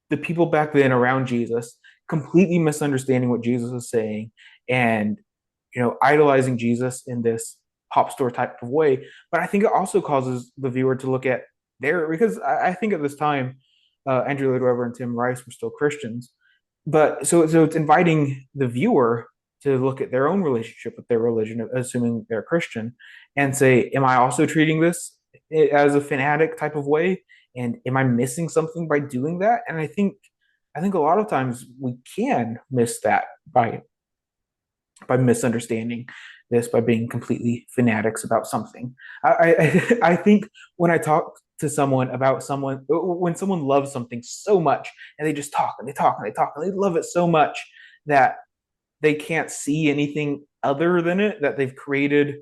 the people back then around Jesus, completely misunderstanding what Jesus was saying and idolizing Jesus in this pop store type of way. But I think it also causes the viewer to look at because I think at this time, Andrew Lloyd Webber and Tim Rice were still Christians. But so it's inviting the viewer to look at their own relationship with their religion, assuming they're Christian, and say, am I also treating this as a fanatic type of way? And am I missing something by doing that? And I think a lot of times we can miss that by misunderstanding this, by being completely fanatics about something. I think when I talk to someone about someone, when someone loves something so much and they just talk and they talk and they talk and they love it so much that they can't see anything other than it, that they've created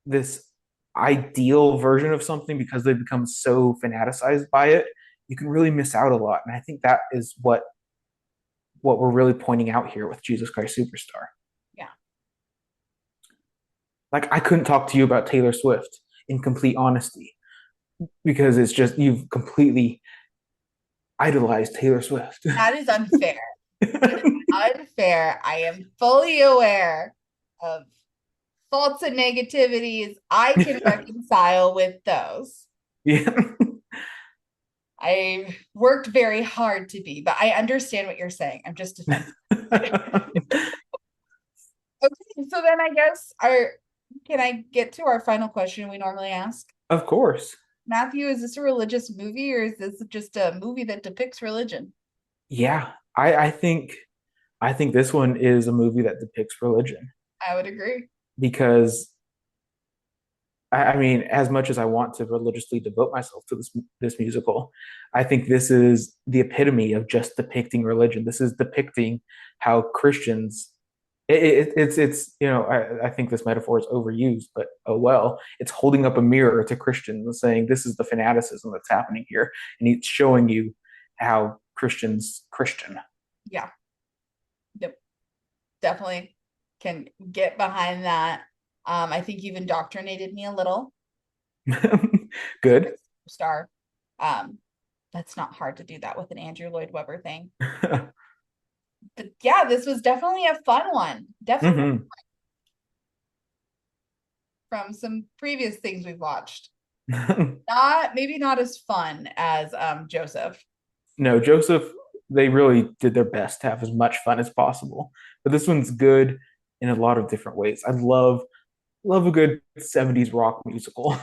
this ideal version of something because they've become so fanaticized by it, you can really miss out a lot. And I think that is what we're really pointing out here with Jesus Christ Superstar. Yeah. Like I couldn't talk to you about Taylor Swift in complete honesty because it's just you've completely idolized Taylor Swift. That is unfair. Unfair. I am fully aware of faults and negativities. I can reconcile with those. Yeah. I worked very hard to be, but I understand what you're saying. I'm just defensive. Okay, so then I guess can I get to our final question we normally ask? Of course. Matthew, is this a religious movie or is this just a movie that depicts religion? Yeah. I think this one is a movie that depicts religion I would agree. because I mean, as much as I want to religiously devote myself to this musical, I think this is the epitome of just depicting religion. This is depicting how Christians. It's I think this metaphor is overused, but oh well. It's holding up a mirror to Christians and saying this is the fanaticism that's happening here, and it's showing you how Christians Christian. Yeah. Yep. Definitely can get behind that. I think you've indoctrinated me a little. Good. Star. Um, that's not hard to do that with an Andrew Lloyd Webber thing. But yeah, this was definitely a fun one. Definitely Hmm. from some previous things we've watched. Maybe not as fun as Joseph. No, Joseph, they really did their best to have as much fun as possible. But this one's good in a lot of different ways. I love a good 70s rock musical.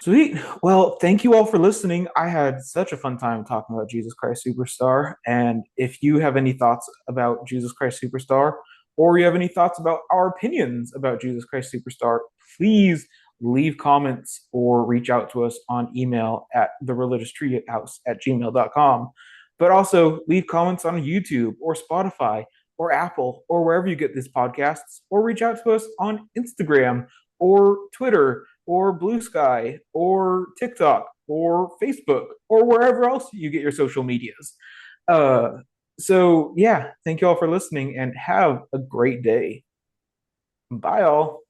Sweet. Well, thank you all for listening. I had such a fun time talking about Jesus Christ Superstar. And if you have any thoughts about Jesus Christ Superstar, or you have any thoughts about our opinions about Jesus Christ Superstar, please leave comments or reach out to us on email at threligioustreehouse@gmail.com. But also leave comments on YouTube or Spotify or Apple or wherever you get these podcasts, or reach out to us on Instagram or Twitter or Bluesky or TikTok or Facebook or wherever else you get your social medias. Uh, so, yeah, thank you all for listening and have a great day. Bye, all.